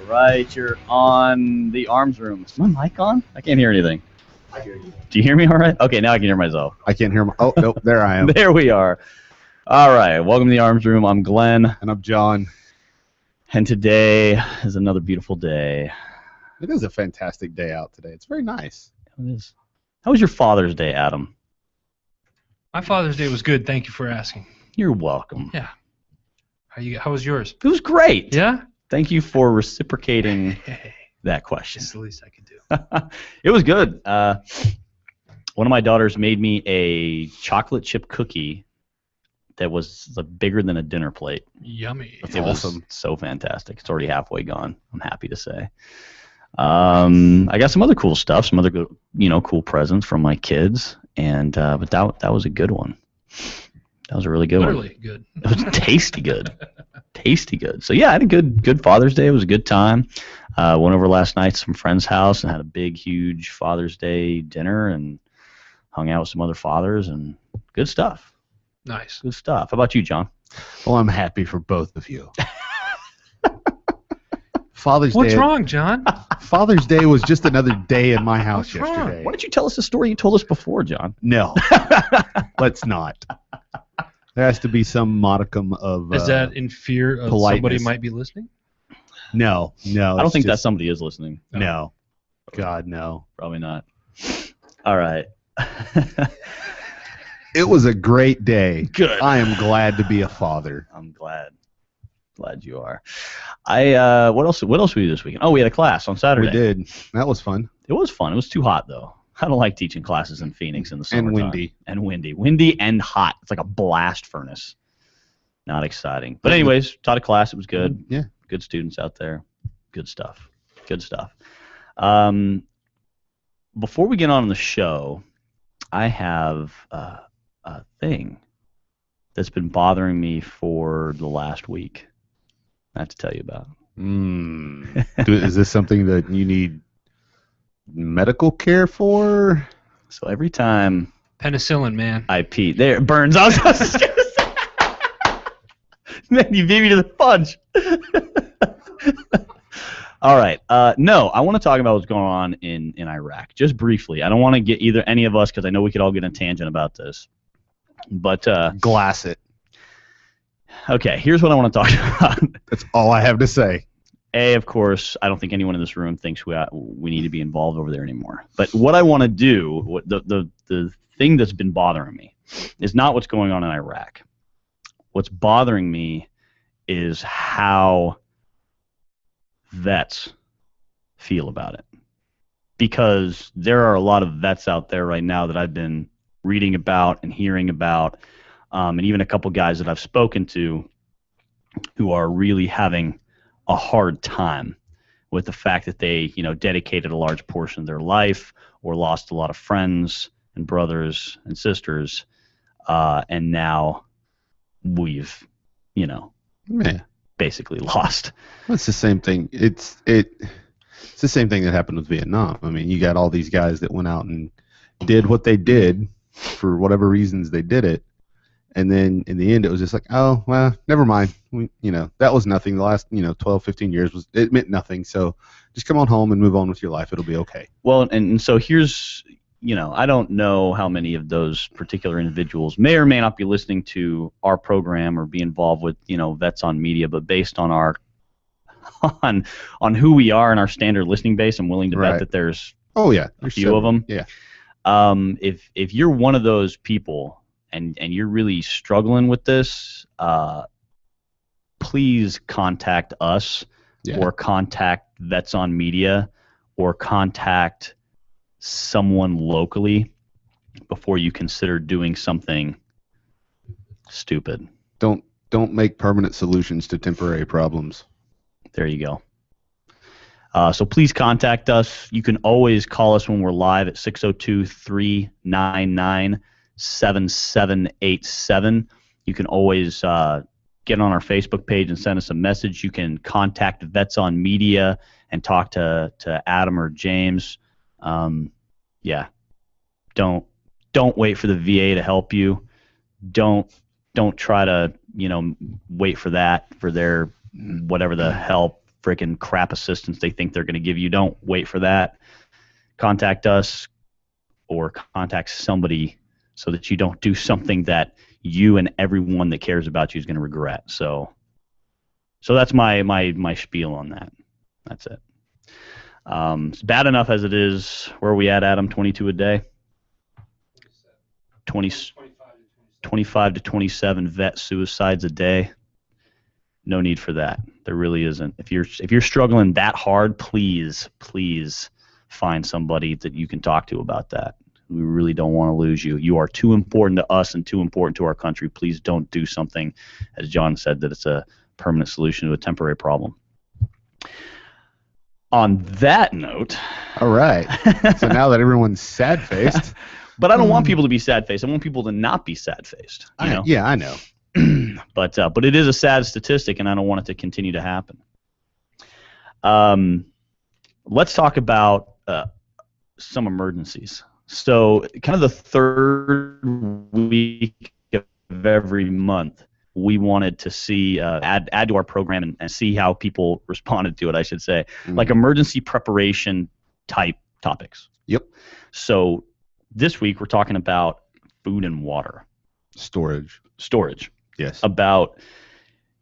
right, you're on the arms room. Is my mic on? I can't hear anything. I hear you. Do you hear me all right? Okay, now I can hear myself. I can't hear my... Oh, nope, there I am. There we are. All right, welcome to the arms room. I'm Glenn. And I'm John. And today is another beautiful day. It is a fantastic day out today. It's very nice. It is. How was your Father's Day, Adam? My Father's Day was good. Thank you for asking. You're welcome. Yeah. How was yours? It was great. Yeah? Thank you for reciprocating Hey, that question. it's the least I could do. It was good. One of my daughters made me a chocolate chip cookie that was bigger than a dinner plate. Yummy. That's It awesome. was so fantastic. It's already halfway gone, I'm happy to say. I got some other cool stuff, some other good, cool presents from my kids, and but that was a good one. That was a really good one. Literally good. It was tasty good. Tasty good. So yeah, I had a good Father's Day. It was a good time. Went over last night to some friend's house and had a big, huge Father's Day dinner and hung out with some other fathers and good stuff. Nice. Good stuff. How about you, John? Well, I'm happy for both of you. Father's What's Day. wrong, John? Father's Day was just another day in my house What's wrong? yesterday. Why don't you tell us the story you told us before, John? No. Let's not. There has to be some modicum of... Is that in fear of somebody politeness. might be listening? No. I don't think that somebody is listening. No. God, no. Probably not. All right. It was a great day. Good. I am glad to be a father. I'm glad. Glad you are. What else we do this weekend? Oh, we had a class on Saturday. We did. That was fun. It was fun. It was too hot though. I don't like teaching classes in Phoenix in the summertime. And windy. Windy and hot. It's like a blast furnace. Not exciting. But anyways, taught a class. It was good. Yeah. Good students out there. Good stuff. Good stuff. Before we get on the show, I have a thing that's been bothering me for the last week. I have to tell you about. Is this something that you need medical care for? So every time Penicillin, man. I pee, there it burns. I was just gonna say. Man, you beat me to the punch. All right. No, I want to talk about what's going on in Iraq, just briefly. I don't want to get any of us, because I know we could all get in a tangent about this. But Glass it. okay, here's what I want to talk about. That's all I have to say. Of course, I don't think anyone in this room thinks we need to be involved over there anymore. But what I want to do, the thing that's been bothering me, is not what's going on in Iraq. What's bothering me is how vets feel about it. Because there are a lot of vets out there right now that I've been reading about and hearing about, and even a couple guys that I've spoken to who are really having a hard time with the fact that they, dedicated a large portion of their life or lost a lot of friends and brothers and sisters, and now we've, Yeah. basically lost. It's the same thing. It's the same thing that happened with Vietnam. I mean, you got all these guys that went out and did what they did for whatever reasons they did it. And then in the end, it was just like, oh, well, never mind. That was nothing. The last, 12, 15 years, it meant nothing. So just come on home and move on with your life. It'll be okay. Well, and so here's, I don't know how many of those particular individuals may or may not be listening to our program or be involved with, Vets on Media, but based on our, on who we are and our standard listening base, I'm willing to bet that there's Oh, yeah. a few of them. Yeah. If you're one of those people and you're really struggling with this, please contact us or contact Vets on Media or contact someone locally before you consider doing something stupid. Don't make permanent solutions to temporary problems. There you go. So please contact us. You can always call us when we're live at 602-399-7787. You can always get on our Facebook page and send us a message. You can contact Vets on Media and talk to Adam or James. Yeah. Don't wait for the VA to help you. Don't try to, wait for that, for their whatever the help freaking crap assistance they think they're going to give you. Don't wait for that. Contact us or contact somebody so that you don't do something that you and everyone that cares about you is going to regret. So that's my spiel on that. That's it. It's bad enough as it is. Where are we at, Adam? 22 a day? 25 to 27 vet suicides a day. No need for that. There really isn't. If you're struggling that hard, please find somebody that you can talk to about that. We really don't want to lose you. You are too important to us and too important to our country. Please don't do something, as John said, that it's a permanent solution to a temporary problem. On that note. All right. So now that everyone's sad-faced. But I don't want people to be sad-faced. I want people to not be sad-faced. You know? Yeah, I know. But it is a sad statistic, and I don't want it to continue to happen. Let's talk about some emergencies. So kind of the third week of every month, we wanted to see add to our program and see how people responded to it, I should say. Like emergency preparation type topics. Yep. So this week we're talking about food and water. Storage. Yes. About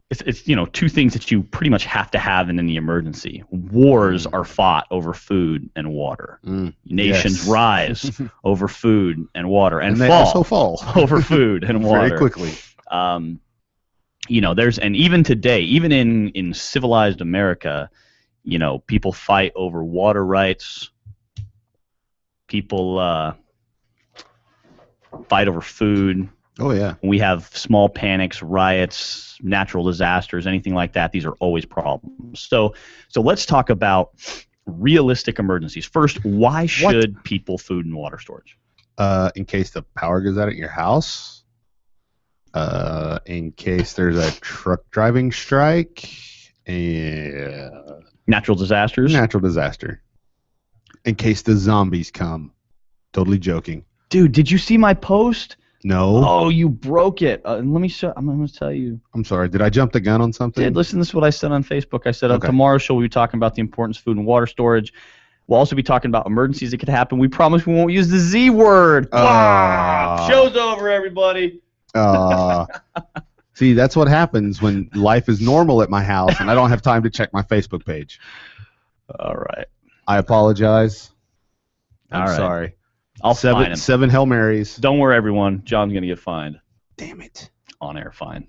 it's two things that you pretty much have to have in any emergency. Wars are fought over food and water. Nations rise over food and water, and they also fall over food and water very quickly. And even today, even in civilized America, people fight over water rights. People fight over food. Oh, yeah. We have small panics, riots, natural disasters, anything like that. These are always problems. So let's talk about realistic emergencies. First, why should people food and water storage? In case the power goes out at your house. In case there's a truck driving strike. Natural disasters? Natural disaster. In case the zombies come. Totally joking. Dude, did you see my post? No. Oh, you broke it. Let me show. I'm going to tell you. I'm sorry. Did I jump the gun on something? Listen, this is what I said on Facebook. I said on tomorrow's show we'll be talking about the importance of food and water storage. We'll also be talking about emergencies that could happen. We promise we won't use the Z word. Show's over, everybody. See, that's what happens when life is normal at my house and I don't have time to check my Facebook page. All right. I apologize. I'm sorry. I'll fine him. 7 Hail Marys. Don't worry, everyone. John's going to get fined. Damn it. On-air fine.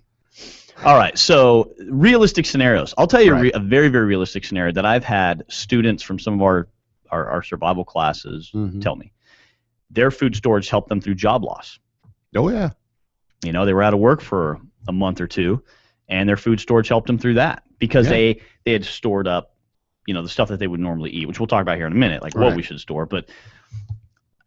All right, so realistic scenarios. I'll tell you a very, very realistic scenario that I've had students from some of our survival classes tell me. Their food storage helped them through job loss. Oh, yeah. They were out of work for a month or two, and their food storage helped them through that because they had stored up, the stuff that they would normally eat, which we'll talk about here in a minute, like what we should store. But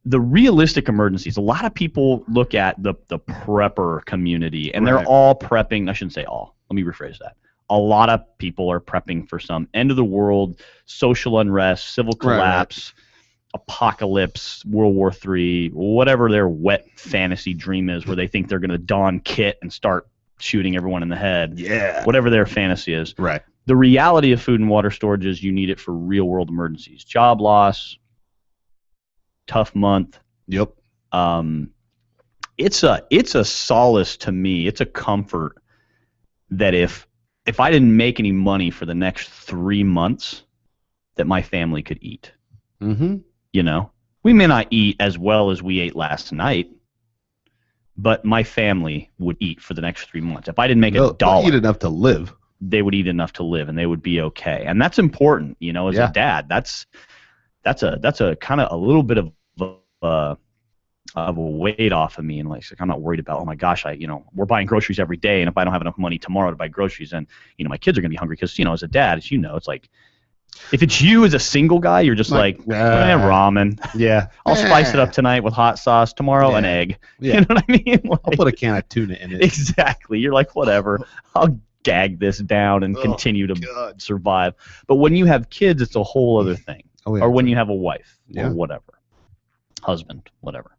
the realistic emergencies, a lot of people look at the prepper community, and they're all prepping. I shouldn't say all. Let me rephrase that. A lot of people are prepping for some end-of-the-world social unrest, civil collapse, apocalypse, World War III, whatever their wet fantasy dream is, where they think they're going to don kit and start shooting everyone in the head. Yeah. Whatever their fantasy is. Right. The reality of food and water storage is you need it for real-world emergencies. Job loss, tough month. Yep. It's a solace to me. It's a comfort that if I didn't make any money for the next 3 months, that my family could eat. Mm-hmm. We may not eat as well as we ate last night, but my family would eat for the next 3 months. If I didn't make $1, they'll eat enough to live. They would eat enough to live, and they would be okay. And that's important, as a dad. That's a kind of a little bit of a weight off of me, and like I'm not worried about, oh my gosh, we're buying groceries every day, and if I don't have enough money tomorrow to buy groceries, then my kids are gonna be hungry because as a dad, as it's like, if it's you as a single guy, you're just like ramen. Yeah, I'll spice it up tonight with hot sauce. Tomorrow, an egg. Yeah. You know what I mean? I'll put a can of tuna in it. Exactly. You're like, whatever. I'll gag this down and continue to survive. But when you have kids, it's a whole other thing. Oh, yeah, or when you have a wife or whatever, husband, whatever.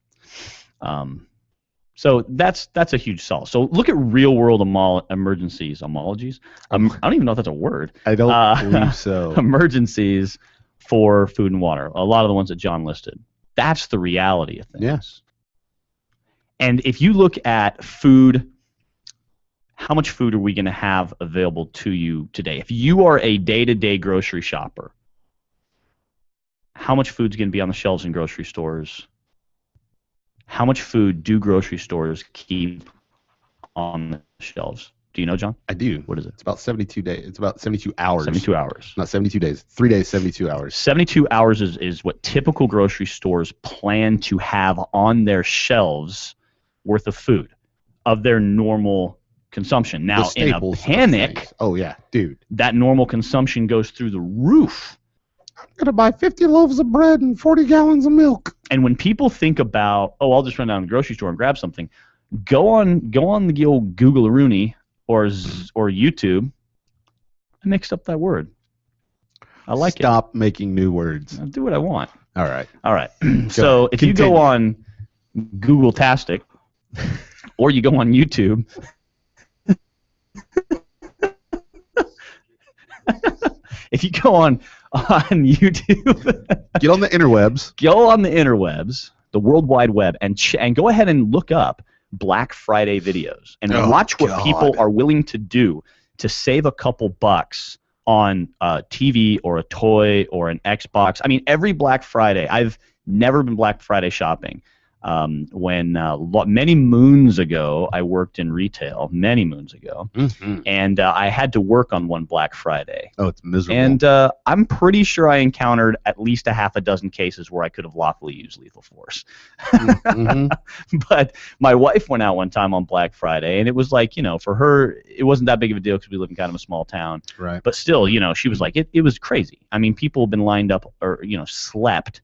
So that's a huge sell. So look at real world emergencies, homologies. I don't even know if that's a word. I don't believe so. Emergencies for food and water. A lot of the ones that John listed. That's the reality of things. Yes. And if you look at food, how much food are we going to have available to you today? If you are a day-to-day grocery shopper, how much food's going to be on the shelves in grocery stores? How much food do grocery stores keep on the shelves? Do you know, John? I do. What is it? It's about 72 days. It's about 72 hours. 72 hours. Not 72 days. 3 days, 72 hours. 72 hours is what typical grocery stores plan to have on their shelves worth of food of their normal consumption. Now, in a panic, oh yeah, dude, that normal consumption goes through the roof. I'm going to buy 50 loaves of bread and 40 gallons of milk. And when people think about, oh, I'll just run down to the grocery store and grab something, go on the old Google-a-rooney or YouTube. I mixed up that word. I like it. Stop making new words. I'll do what I want. All right. All right. So if you go on Google-tastic or you go on YouTube, if you go on YouTube, get on the interwebs. Go on the interwebs, the World Wide Web, and go ahead and look up Black Friday videos and watch what people are willing to do to save a couple bucks on a TV or a toy or an Xbox. I mean, every Black Friday, I've never been Black Friday shopping. When many moons ago, I worked in retail, many moons ago, and I had to work on one Black Friday. Oh, it's miserable. And I'm pretty sure I encountered at least a half a dozen cases where I could have lawfully used lethal force. But my wife went out one time on Black Friday, and it was like, for her, it wasn't that big of a deal because we live in kind of a small town. Right. But still, she was like, it was crazy. I mean, people have been lined up or, slept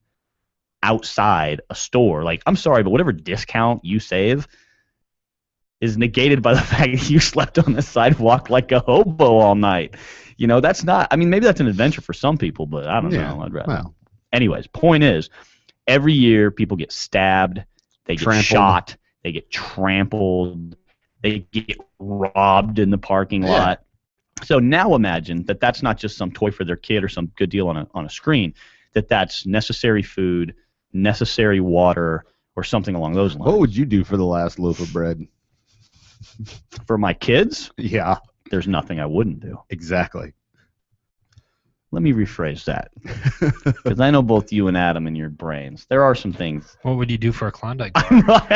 outside a store. Like, I'm sorry, but whatever discount you save is negated by the fact that you slept on the sidewalk like a hobo all night. That's not, I mean, maybe that's an adventure for some people, but I don't know. I'd rather. Well. Anyways, point is, every year people get stabbed, they get shot, they get trampled, they get robbed in the parking lot. So now imagine that that's not just some toy for their kid or some good deal on a screen, that's necessary food, necessary water, or something along those lines. What would you do for the last loaf of bread? For my kids? Yeah. There's nothing I wouldn't do. Exactly. Let me rephrase that. Because I know both you and Adam in your brains. There are some things. What would you do for a Klondike bar?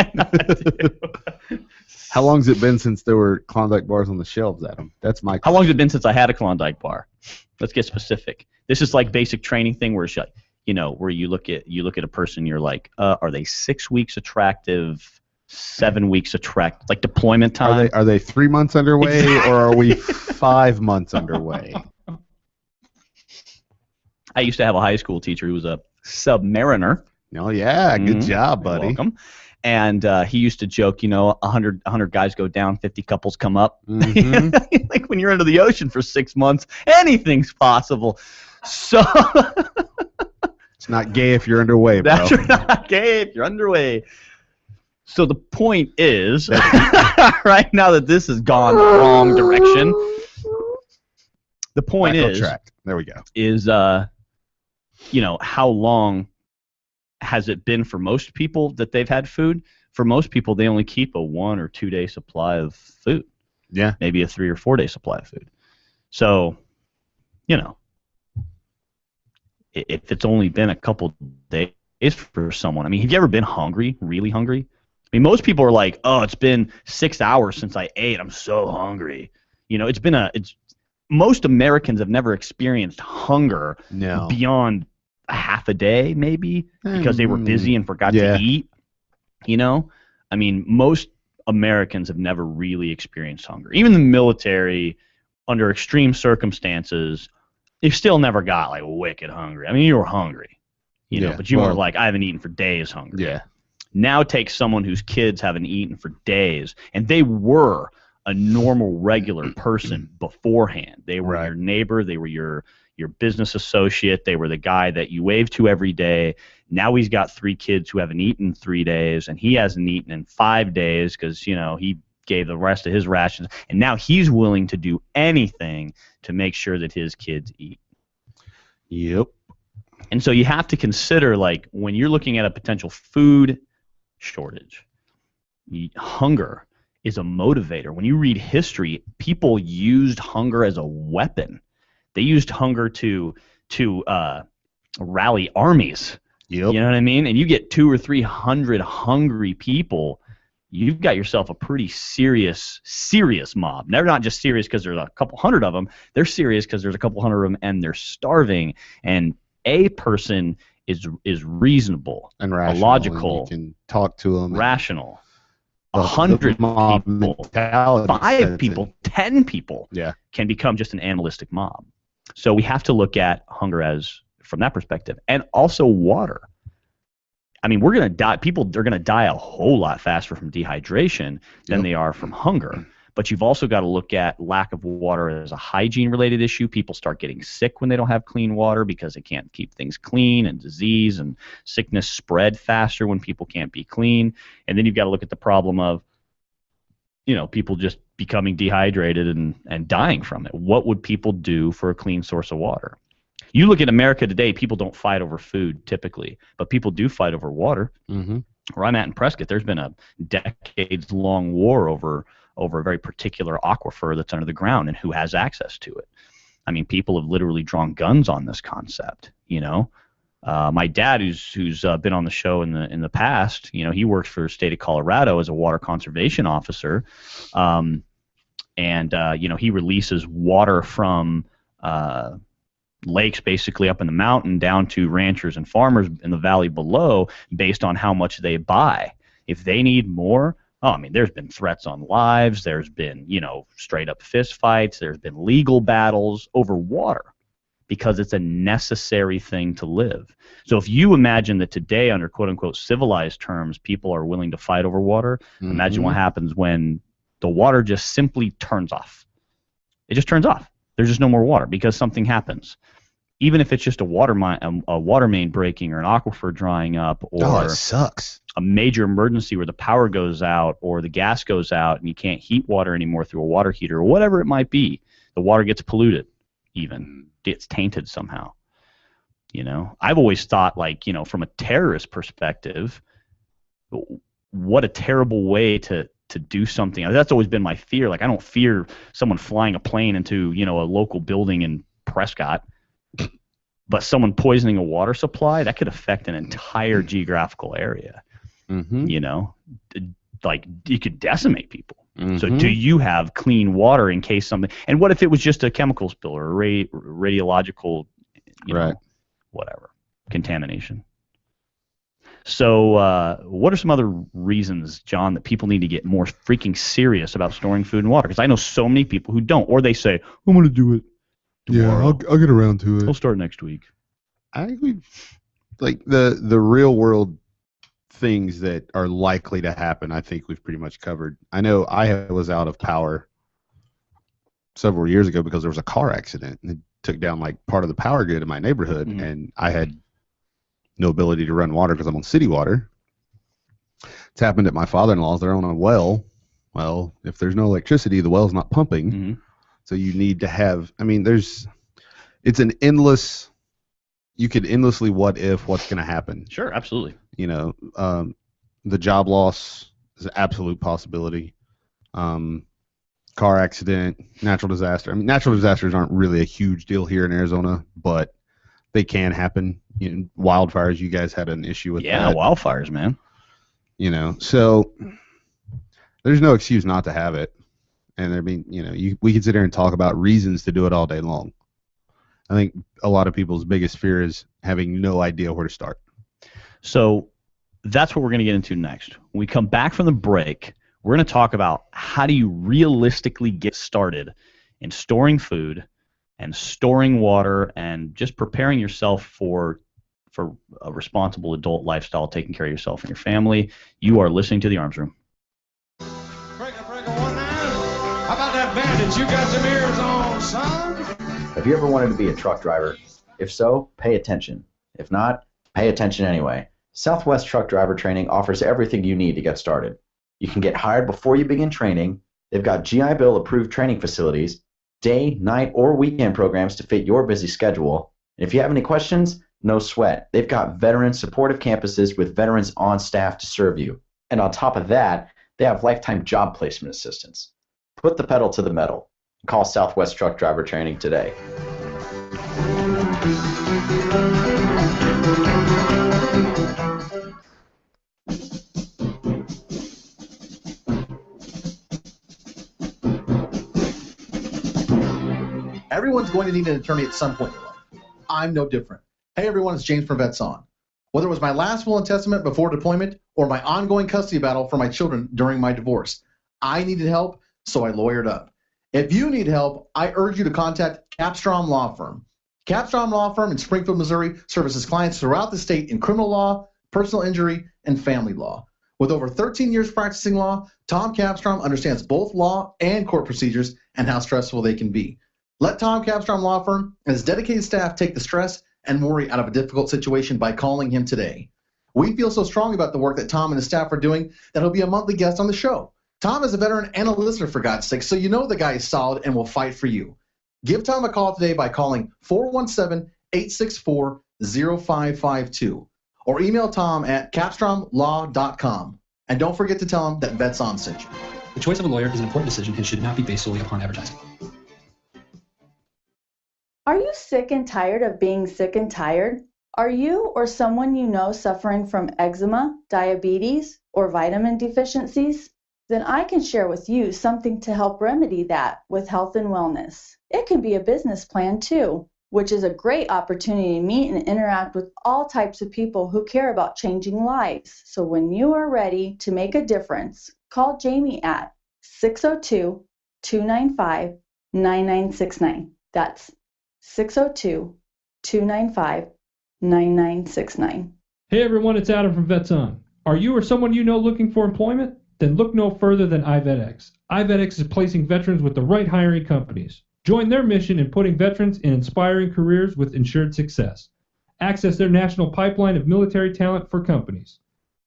How long's it been since there were Klondike bars on the shelves, Adam? That's my question. How long's it been since I had a Klondike bar? Let's get specific. This is like basic training thing where it's like, where you look at a person, you're like, are they 6 weeks attractive, 7 weeks attractive, like deployment time? Are they 3 months underway, or are we 5 months underway? I used to have a high school teacher who was a submariner. Oh yeah, good job, buddy. You're welcome. And he used to joke, 100 guys go down, 50 couples come up. Like when you're under the ocean for 6 months, anything's possible. So it's not gay if you're underway, bro. That's not gay if you're underway. So the point is, right now that this has gone the wrong direction, the point Back on is, track. There we go. Is how long has it been for most people that they've had food? For most people, they only keep a 1 or 2 day supply of food. Yeah. Maybe a 3 or 4 day supply of food. So, if it's only been a couple days for someone, I mean, have you ever been hungry, really hungry? I mean, most people are like, oh, it's been 6 hours since I ate. I'm so hungry. Most Americans have never experienced hunger beyond a half a day, maybe, because they were busy and forgot to eat. I mean, most Americans have never really experienced hunger. Even the military, under extreme circumstances, they still never got like wicked hungry. I mean, you were hungry, but you weren't like, I haven't eaten for days hungry. Yeah. Now take someone whose kids haven't eaten for days, and they were a normal, regular person beforehand. They were Right. your neighbor. They were your business associate. They were the guy that you wave to every day. Now he's got 3 kids who haven't eaten in 3 days, and he hasn't eaten in 5 days because, you know, he gave the rest of his rations. And now he's willing to do anything to make sure that his kids eat. Yep. And so you have to consider, like, when you're looking at a potential food shortage, hunger is a motivator. When you read history, people used hunger as a weapon. They used hunger to rally armies. Yep. You know what I mean? And you get 200 or 300 hungry people, you've got yourself a pretty serious mob. They're not just serious because there's a couple hundred of them. They're serious because there's a couple hundred of them and they're starving. And a person is reasonable, And rational. logical, And you can talk to them. rational. The 100 mob people, mentality 5 sets in. people, 10 people Yeah. can become just an animalistic mob. So we have to look at hunger as from that perspective, and also water. I mean, we're going to die. People are going to die a whole lot faster from dehydration than Yep. they are from hunger. But you've also got to look at lack of water as a hygiene-related issue. People start getting sick when they don't have clean water because they can't keep things clean, and disease and sickness spread faster when people can't be clean. And then you've got to look at the problem of, you know, people just becoming dehydrated and dying from it. What would people do for a clean source of water? You look at America today, people don't fight over food typically, but people do fight over water. Mm-hmm. Where I'm at in Prescott, there's been a decades-long war over a very particular aquifer that's under the ground and who has access to it. I mean, people have literally drawn guns on this concept. You know, my dad, who's been on the show in the past, you know, he works for the state of Colorado as a water conservation officer, and you know, he releases water from lakes basically up in the mountain down to ranchers and farmers in the valley below based on how much they buy. If they need more, I mean, there's been threats on lives, there's been, you know, straight up fist fights, there's been legal battles over water because it's a necessary thing to live. So if you imagine that today under quote unquote civilized terms people are willing to fight over water, imagine what happens when the water just simply turns off. It just turns off. There's just no more water because something happens. Even if it's just a water main breaking or an aquifer drying up or it sucks. a major emergency where the power goes out or the gas goes out and you can't heat water anymore through a water heater or whatever it might be, the water gets polluted, even gets tainted somehow. You know, I've always thought, like, you know, from a terrorist perspective, what a terrible way to do something. That's always been my fear. Like, I don't fear someone flying a plane into, you know, a local building in Prescott, but someone poisoning a water supply, that could affect an entire geographical area. Mm-hmm. You know, like, you could decimate people. Mm-hmm. So do you have clean water in case something, and what if it was just a chemical spill or a radiological, you know, whatever, contamination? So what are some other reasons, John, that people need to get more freaking serious about storing food and water? Because I know so many people who don't, or they say, I'm going to do it tomorrow. Yeah, I'll get around to it. We'll start next week. I think we like the real world things that are likely to happen. I think we've pretty much covered. I know I was out of power several years ago because there was a car accident and it took down like part of the power grid in my neighborhood, and I had no ability to run water because I'm on city water. It's happened at my father-in-law's. They're on a well. Well, if there's no electricity, the well's not pumping. So you need to have, I mean, it's an endless, you could endlessly what if, what's going to happen. Sure, absolutely. You know, the job loss is an absolute possibility. Car accident, natural disaster. I mean, natural disasters aren't really a huge deal here in Arizona, but they can happen. You know, wildfires, you guys had an issue with that. Yeah, wildfires, man. You know, so there's no excuse not to have it. And I mean, you know, we can sit here and talk about reasons to do it all day long. I think a lot of people's biggest fear is having no idea where to start. So that's what we're going to get into next. When we come back from the break, we're going to talk about how do you realistically get started in storing food and storing water and just preparing yourself for a responsible adult lifestyle, taking care of yourself and your family. You are listening to The Arms Room. Breaker, 1-9. right, bandits, you got some ears on, son? Have you ever wanted to be a truck driver? If so, pay attention. If not, pay attention anyway. Southwest Truck Driver Training offers everything you need to get started. You can get hired before you begin training. They've got GI Bill approved training facilities, day, night, or weekend programs to fit your busy schedule. And if you have any questions, no sweat. They've got veteran supportive campuses with veterans on staff to serve you. And on top of that, they have lifetime job placement assistance. Put the pedal to the metal. Call Southwest Truck Driver Training today. Everyone's going to need an attorney at some point in life. I'm no different. Hey everyone, it's James from Vets On. Whether it was my last will and testament before deployment or my ongoing custody battle for my children during my divorce, I needed help, so I lawyered up. If you need help, I urge you to contact Capstrom Law Firm. Capstrom Law Firm in Springfield, Missouri services clients throughout the state in criminal law, personal injury, and family law. With over 13 years practicing law, Tom Capstrom understands both law and court procedures and how stressful they can be. Let Tom Capstrom Law Firm and his dedicated staff take the stress and worry out of a difficult situation by calling him today. We feel so strongly about the work that Tom and his staff are doing that he'll be a monthly guest on the show. Tom is a veteran and a listener, for God's sake, so you know the guy is solid and will fight for you. Give Tom a call today by calling 417-864-0552 or email Tom at capstromlaw.com. And don't forget to tell him that Vets On sent you. The choice of a lawyer is an important decision and should not be based solely upon advertising. Are you sick and tired of being sick and tired? Are you or someone you know suffering from eczema, diabetes, or vitamin deficiencies? Then I can share with you something to help remedy that with health and wellness. It can be a business plan too, which is a great opportunity to meet and interact with all types of people who care about changing lives. So when you are ready to make a difference, call Jamie at 602-295-9969. That's 602-295-9969. Hey everyone, it's Adam from Vets On. Are you or someone you know looking for employment? Then look no further than iVetX. iVetX is placing veterans with the right hiring companies. Join their mission in putting veterans in inspiring careers with ensured success. Access their national pipeline of military talent for companies.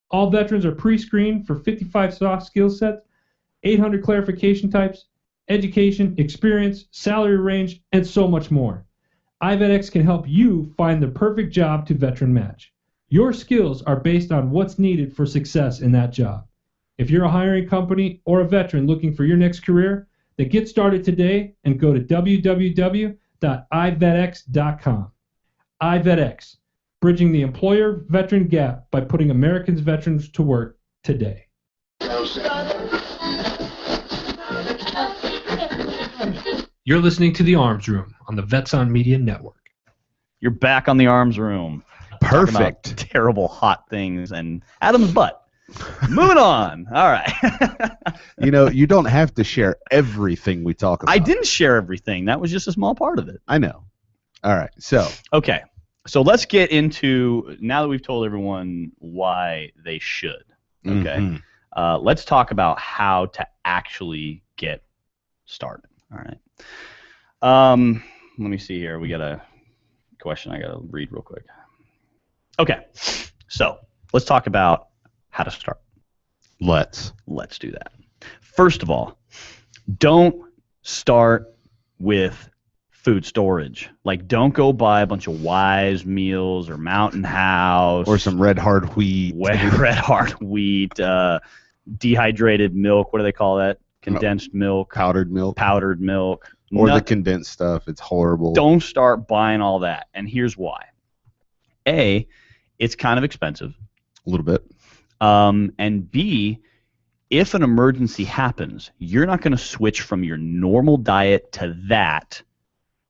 All veterans are pre-screened for 55 soft skill sets, 800 clarification types, education, experience, salary range, and so much more. iVetX can help you find the perfect job to veteran match. Your skills are based on what's needed for success in that job. If you're a hiring company or a veteran looking for your next career, then get started today and go to www.ivetx.com. iVetX, bridging the employer-veteran gap by putting Americans' veterans to work today. You're listening to The Arms Room on the Vets On Media Network. You're back on the arms room. Talking about Perfect. terrible hot things and Adam's butt. Moving on. All right. You know, you don't have to share everything we talk about. I didn't share everything. That was just a small part of it. I know. All right. So, Okay. So let's get into, now that we've told everyone why they should, okay, let's talk about how to actually get started. All right. Let me see here. We got a question I got to read real quick. Okay. So let's talk about how to start. let's do that. First of all, don't start with food storage. Like, don't go buy a bunch of Wise Meals or Mountain House or some red hard wheat. red hard wheat, dehydrated milk. What do they call that? Condensed milk, Powdered milk. or The condensed stuff. It's horrible. Don't start buying all that. And here's why. A, it's kind of expensive. A little bit. And B, if an emergency happens, you're not going to switch from your normal diet to that,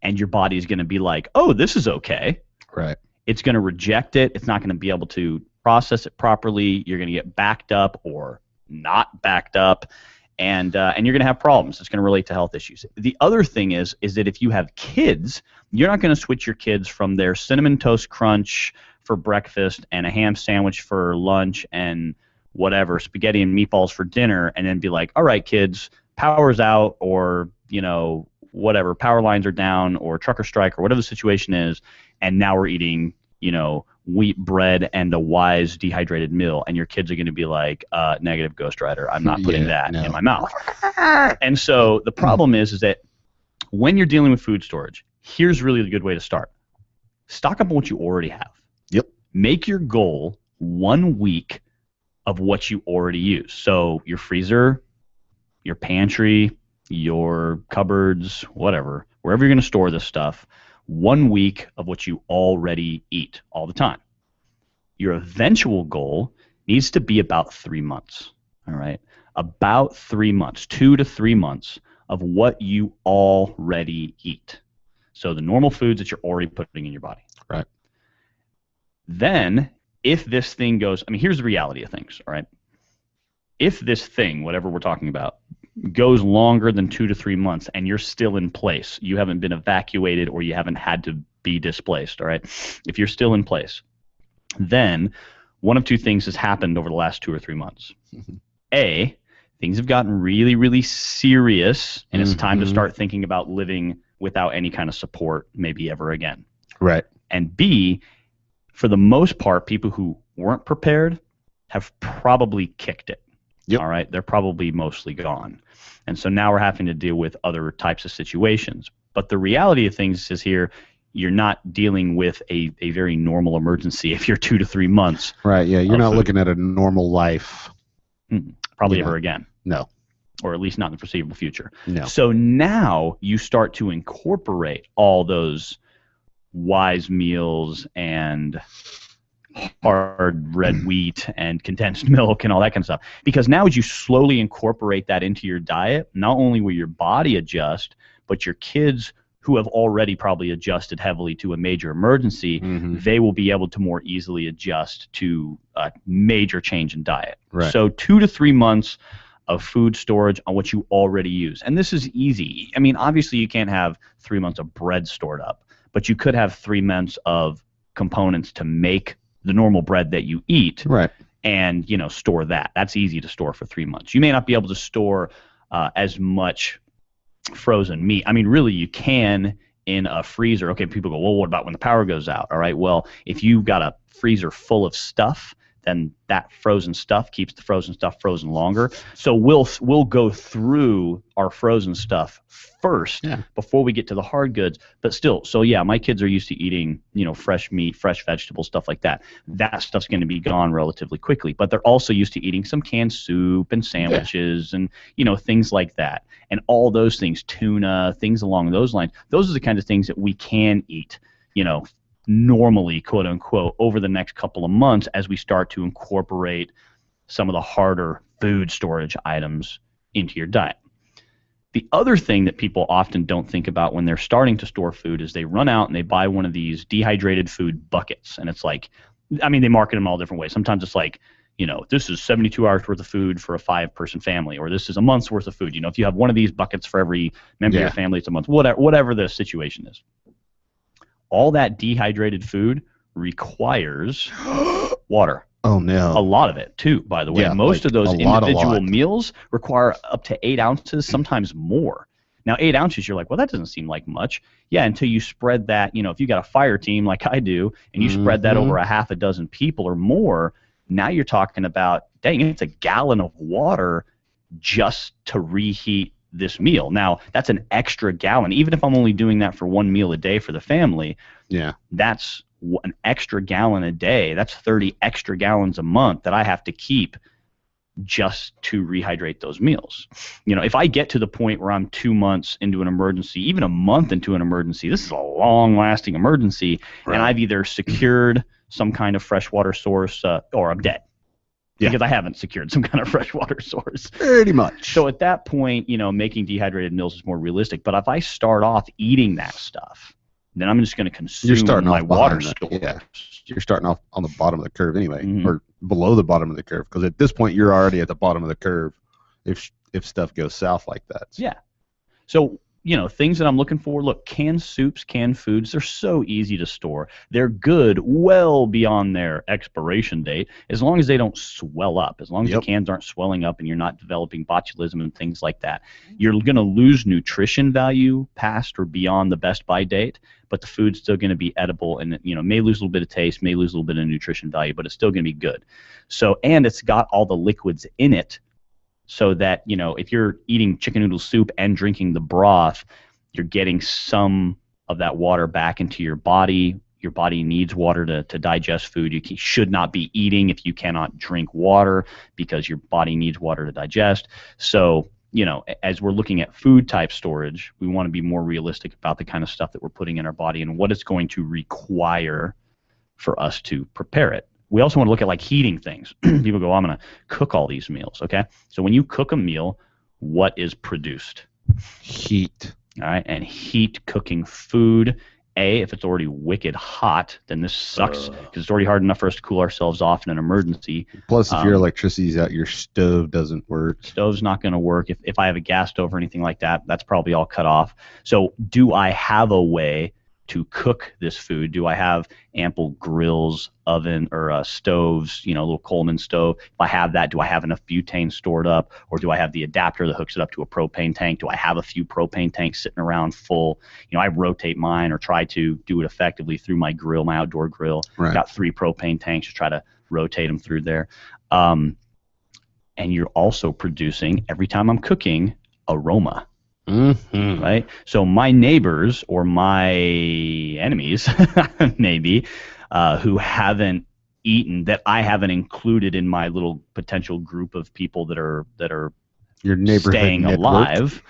and your body is going to be like, oh, this is okay. Right. It's going to reject it. It's not going to be able to process it properly. You're going to get backed up or not backed up, and you're going to have problems. It's going to relate to health issues. The other thing is that if you have kids, you're not going to switch your kids from their Cinnamon Toast Crunch for breakfast and a ham sandwich for lunch and whatever, spaghetti and meatballs for dinner, and then be like, all right, kids, power's out, or whatever, power lines are down, or trucker strike, or whatever the situation is, and now we're eating wheat bread and a Wise dehydrated meal, and your kids are going to be like, negative, Ghost Rider, I'm not putting that in my mouth. And so the problem is that when you're dealing with food storage, here's really the good way to start. Stock up on what you already have. Yep. Make your goal 1 week of what you already use. So your freezer, your pantry, your cupboards, whatever, wherever you're going to store this stuff, 1 week of what you already eat all the time. Your eventual goal needs to be about 3 months, all right? About 3 months, 2 to 3 months of what you already eat. So the normal foods that you're already putting in your body. Right. Then, if this thing goes, here's the reality of things, all right? If this thing, whatever we're talking about, goes longer than 2 to 3 months and you're still in place, you haven't been evacuated or you haven't had to be displaced, all right? If you're still in place, then one of two things has happened over the last 2 or 3 months. A, things have gotten really, really serious, and it's time to start thinking about living without any kind of support maybe ever again. Right. And B, for the most part, people who weren't prepared have probably kicked it. Yep. All right, they're probably mostly gone. And so now we're having to deal with other types of situations. But the reality of things is here, you're not dealing with a very normal emergency if you're 2 to 3 months. Right, yeah, you're not food. looking at a normal life. Probably ever again. No. Or at least not in the foreseeable future. No. So now you start to incorporate all those Wise meals and hard red wheat and condensed milk and all that kind of stuff. Because now as you slowly incorporate that into your diet, not only will your body adjust, but your kids who have already probably adjusted heavily to a major emergency, they will be able to more easily adjust to a major change in diet. Right. So 2 to 3 months of food storage on what you already use. And this is easy. Obviously you can't have 3 months of bread stored up, but you could have 3 months of components to make the normal bread that you eat, right, and store that. That's easy to store for 3 months. You may not be able to store as much frozen meat. Really, you can in a freezer. Okay, people go, well, what about when the power goes out? All right, well, if you've got a freezer full of stuff, then that frozen stuff keeps the frozen stuff frozen longer. So we'll go through our frozen stuff first before we get to the hard goods. But still, so yeah, my kids are used to eating, fresh meat, fresh vegetables, stuff like that. That stuff's going to be gone relatively quickly. But they're also used to eating some canned soup and sandwiches and, things like that. And all those things, tuna, things along those lines, those are the kinds of things that we can eat, normally, quote unquote, over the next couple of months as we start to incorporate some of the harder food storage items into your diet. The other thing that people often don't think about when they're starting to store food is they run out and they buy one of these dehydrated food buckets. And it's like, they market them all different ways. Sometimes it's like, this is 72 hours worth of food for a 5-person family, or this is a month's worth of food. If you have one of these buckets for every member of your family, it's a month, whatever the situation is. All that dehydrated food requires water. Oh, no. A lot of it, too, by the way. Yeah, most of those individual lot. meals require up to 8 ounces, sometimes more. Now, 8 ounces, you're like, well, that doesn't seem like much. Yeah, until you spread that, if you got a fire team like I do, and you spread that over a half a dozen people or more, now you're talking about, dang, it's a gallon of water just to reheat this meal. Now, that's an extra gallon. Even if I'm only doing that for one meal a day for the family, that's an extra gallon a day. That's 30 extra gallons a month that I have to keep just to rehydrate those meals. If I get to the point where I'm 2 months into an emergency, even a month into an emergency, this is a long-lasting emergency, and I've either secured some kind of freshwater source or I'm dead. Because I haven't secured some kind of freshwater source. Pretty much. So at that point, making dehydrated meals is more realistic. But if I start off eating that stuff, then I'm just going to consume my water storage. Yeah. You're starting off on the bottom of the curve anyway, or below the bottom of the curve, because at this point you're already at the bottom of the curve if stuff goes south like that. Yeah. So things that I'm looking for. Look, canned soups, canned foods, they're so easy to store. They're good well beyond their expiration date, as long as they don't swell up, as long as the cans aren't swelling up and you're not developing botulism and things like that. You're going to lose nutrition value past or beyond the best by date, but the food's still going to be edible and, may lose a little bit of taste, may lose a little bit of nutrition value, but it's still going to be good. So, and it's got all the liquids in it, so that, if you're eating chicken noodle soup and drinking the broth, you're getting some of that water back into your body. Your body needs water to digest food. You should not be eating if you cannot drink water, because your body needs water to digest. So, as we're looking at food type storage, we want to be more realistic about the kind of stuff that we're putting in our body and what it's going to require for us to prepare it. We also want to look at heating things. People go, I'm going to cook all these meals, okay? So when you cook a meal, what is produced? Heat. All right, and heat cooking food. If it's already wicked hot, then this sucks, because it's already hard enough for us to cool ourselves off in an emergency. Plus, if your electricity's out, your stove doesn't work. Stove's not going to work. If I have a gas stove or anything like that, that's probably all cut off. So do I have a way to cook this food? Do I have ample grills, oven, or stoves, a little Coleman stove? If I have that, do I have enough butane stored up, or do I have the adapter that hooks it up to a propane tank? Do I have a few propane tanks sitting around full? I rotate mine, or try to do it effectively through my grill, my outdoor grill. Right. I've got 3 propane tanks, just try to rotate them through there. And you're also producing, every time I'm cooking, aroma. Mm-hmm. Right? So my neighbors or my enemies, maybe, who haven't eaten, that I haven't included in my little potential group of people that are your neighborhood staying network. alive,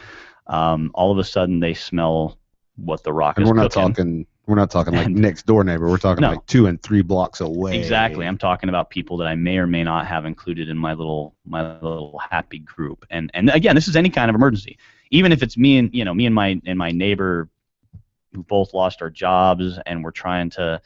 all of a sudden they smell what the rock and is we're not cooking. We're not talking like next door neighbor. We're talking like 2 and 3 blocks away. Exactly. I'm talking about people that I may or may not have included in my little happy group. And again, this is any kind of emergency. Even if it's me and my neighbor who both lost our jobs, and we're trying to,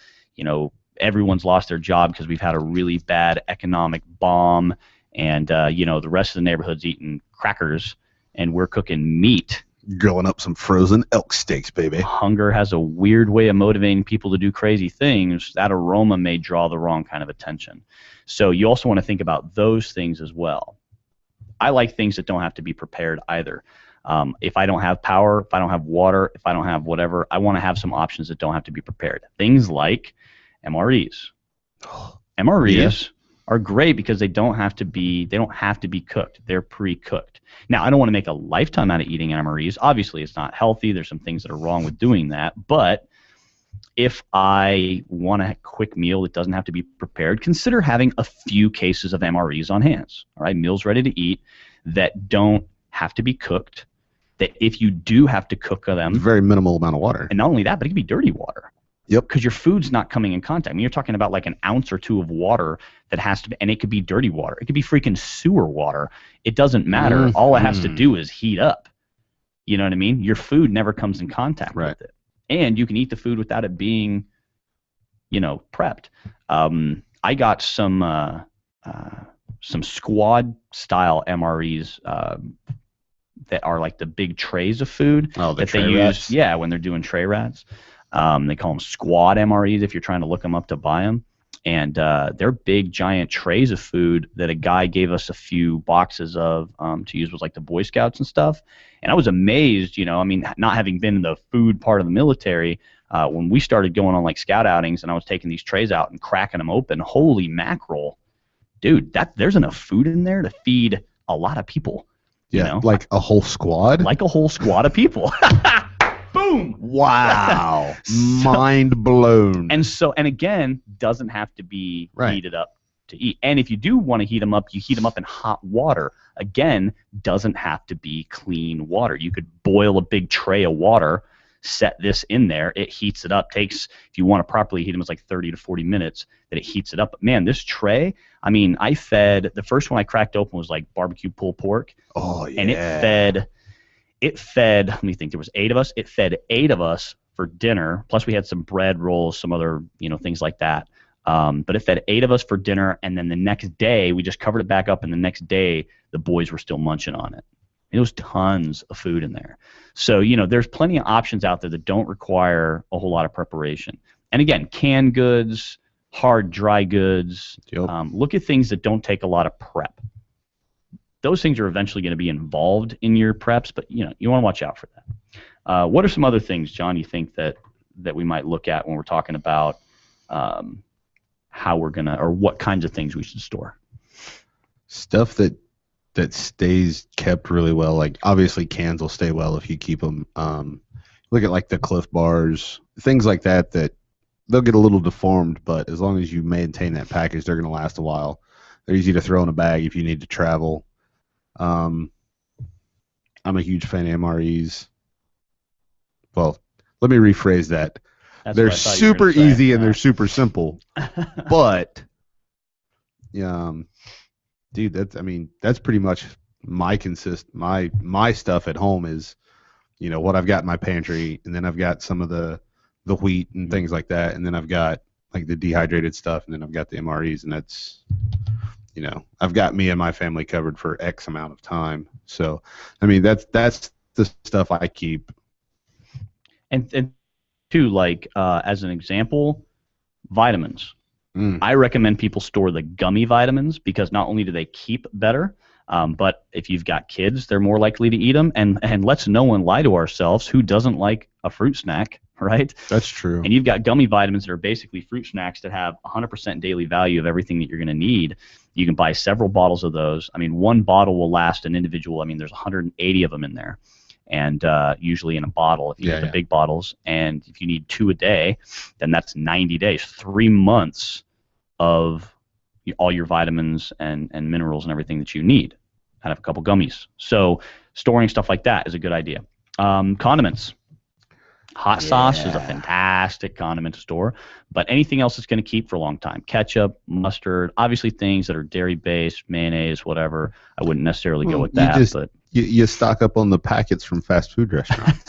everyone's lost their job because we've had a really bad economic bomb, and the rest of the neighborhood's eating crackers, and we're cooking meat. Grilling up some frozen elk steaks, baby. Hunger has a weird way of motivating people to do crazy things. That aroma may draw the wrong kind of attention. So you also want to think about those things as well. I like things that don't have to be prepared either. If I don't have power, if I don't have water, if I don't have whatever, I want to have some options that don't have to be prepared. Things like MREs. MREs are great because they don't have to be cooked. They're pre-cooked. Now, I don't want to make a lifetime out of eating MREs. Obviously, it's not healthy. There's some things that are wrong with doing that. But if I want a quick meal that doesn't have to be prepared, consider having a few cases of MREs on hands. All right, meals ready to eat that don't have to be cooked. That if you do have to cook them, very minimal amount of water. And not only that, but it can be dirty water. Yep. Because your food's not coming in contact. I mean, you're talking about like an ounce or 2 of water that has to be, and it could be dirty water. It could be freaking sewer water. It doesn't matter. Mm-hmm. All it has to do is heat up. You know what I mean? Your food never comes in contact with it. And you can eat the food without it being, prepped. I got some squad style MREs that are like the big trays of food that they use. Yeah, when they're doing tray rats. They call them squad MREs if you're trying to look them up to buy them. And they're big, giant trays of food that a guy gave us a few boxes of to use with like the Boy Scouts and stuff. And I was amazed, not having been in the food part of the military, when we started going on like scout outings and I was taking these trays out and cracking them open, holy mackerel. Dude, there's enough food in there to feed a lot of people. Yeah, like a whole squad? Like a whole squad of people. Boom! Wow. Mind blown. And again, doesn't have to be heated up to eat. And if you do want to heat them up, you heat them up in hot water. Again, doesn't have to be clean water. You could boil a big tray of water, set this in there, it heats it up. Takes, if you want to properly heat them, it's like 30 to 40 minutes that it heats it up. But man, this tray, I fed, the first one I cracked open was like barbecue pulled pork. Oh, yeah. And it fed, let me think, there was 8 of us. It fed 8 of us for dinner, plus we had some bread rolls, some other, things like that. But it fed 8 of us for dinner, and then the next day, we just covered it back up, and the next day, the boys were still munching on it. There's tons of food in there. So, there's plenty of options out there that don't require a whole lot of preparation. And again, canned goods, hard, dry goods, look at things that don't take a lot of prep. Those things are eventually going to be involved in your preps, but, you want to watch out for that. What are some other things, John, you think that we might look at when we're talking about how we're going to, or what kinds of things we should store? Stuff that stays kept really well. Like, obviously cans will stay well if you keep them. Look at like the Cliff Bars, things like that they'll get a little deformed, but as long as you maintain that package, they're going to last a while. They're easy to throw in a bag if you need to travel. I'm a huge fan of MREs. Well, let me rephrase that. They're super easy and they're super simple. But dude, that's pretty much my stuff at home is, what I've got in my pantry, and then I've got some of the wheat and things like that, and then I've got like the dehydrated stuff, and then I've got the MREs, and that's, I've got me and my family covered for X amount of time. So, that's the stuff I keep. And too, like as an example, vitamins. I recommend people store the gummy vitamins because not only do they keep better, but if you've got kids, they're more likely to eat them. And let's no one lie to ourselves. Who doesn't like a fruit snack, right? That's true. And you've got gummy vitamins that are basically fruit snacks that have 100% daily value of everything that you're going to need. You can buy several bottles of those. One bottle will last an individual. There's 180 of them in there. And usually in a bottle, if you get the big bottles. And if you need 2 a day, then that's 90 days, 3 months of all your vitamins and minerals and everything that you need out of a couple gummies. So storing stuff like that is a good idea. Condiments. Hot sauce is a fantastic condiment to store, but anything else that's going to keep for a long time. Ketchup, mustard, obviously things that are dairy-based, mayonnaise, whatever. I wouldn't necessarily go with that. But you stock up on the packets from fast food restaurants.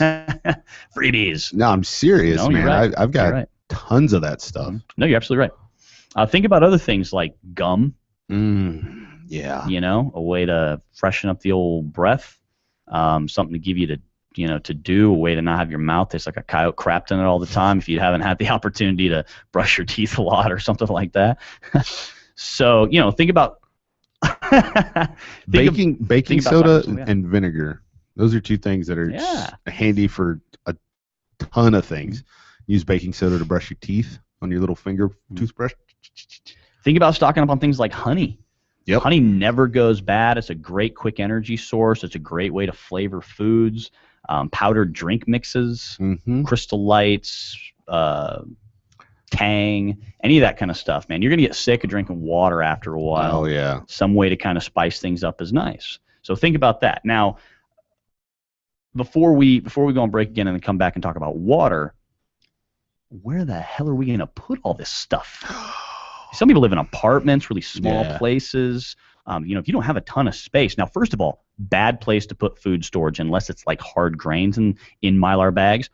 Freebies. No, I'm serious, man. Right. I've got tons of that stuff. No, you're absolutely right. Think about other things like gum. Yeah. A way to freshen up the old breath. Something to give you to do, a way to not have your mouth taste like a coyote crapped in it all the time if you haven't had the opportunity to brush your teeth a lot or something like that. So, think about baking soda and vinegar. Those are two things that are handy for a ton of things. Use baking soda to brush your teeth on your little finger toothbrush. Think about stocking up on things like honey. Yep. Honey never goes bad. It's a great quick energy source. It's a great way to flavor foods. Powdered drink mixes, Crystal Lights, Tang, any of that kind of stuff, man. You're going to get sick of drinking water after a while. Oh, yeah. Some way to kind of spice things up is nice. So think about that. Now, before we go on break again and then come back and talk about water, where the hell are we going to put all this stuff? Some people live in apartments, really small places. If you don't have a ton of space. Now, first of all, bad place to put food storage unless it's like hard grains in Mylar bags.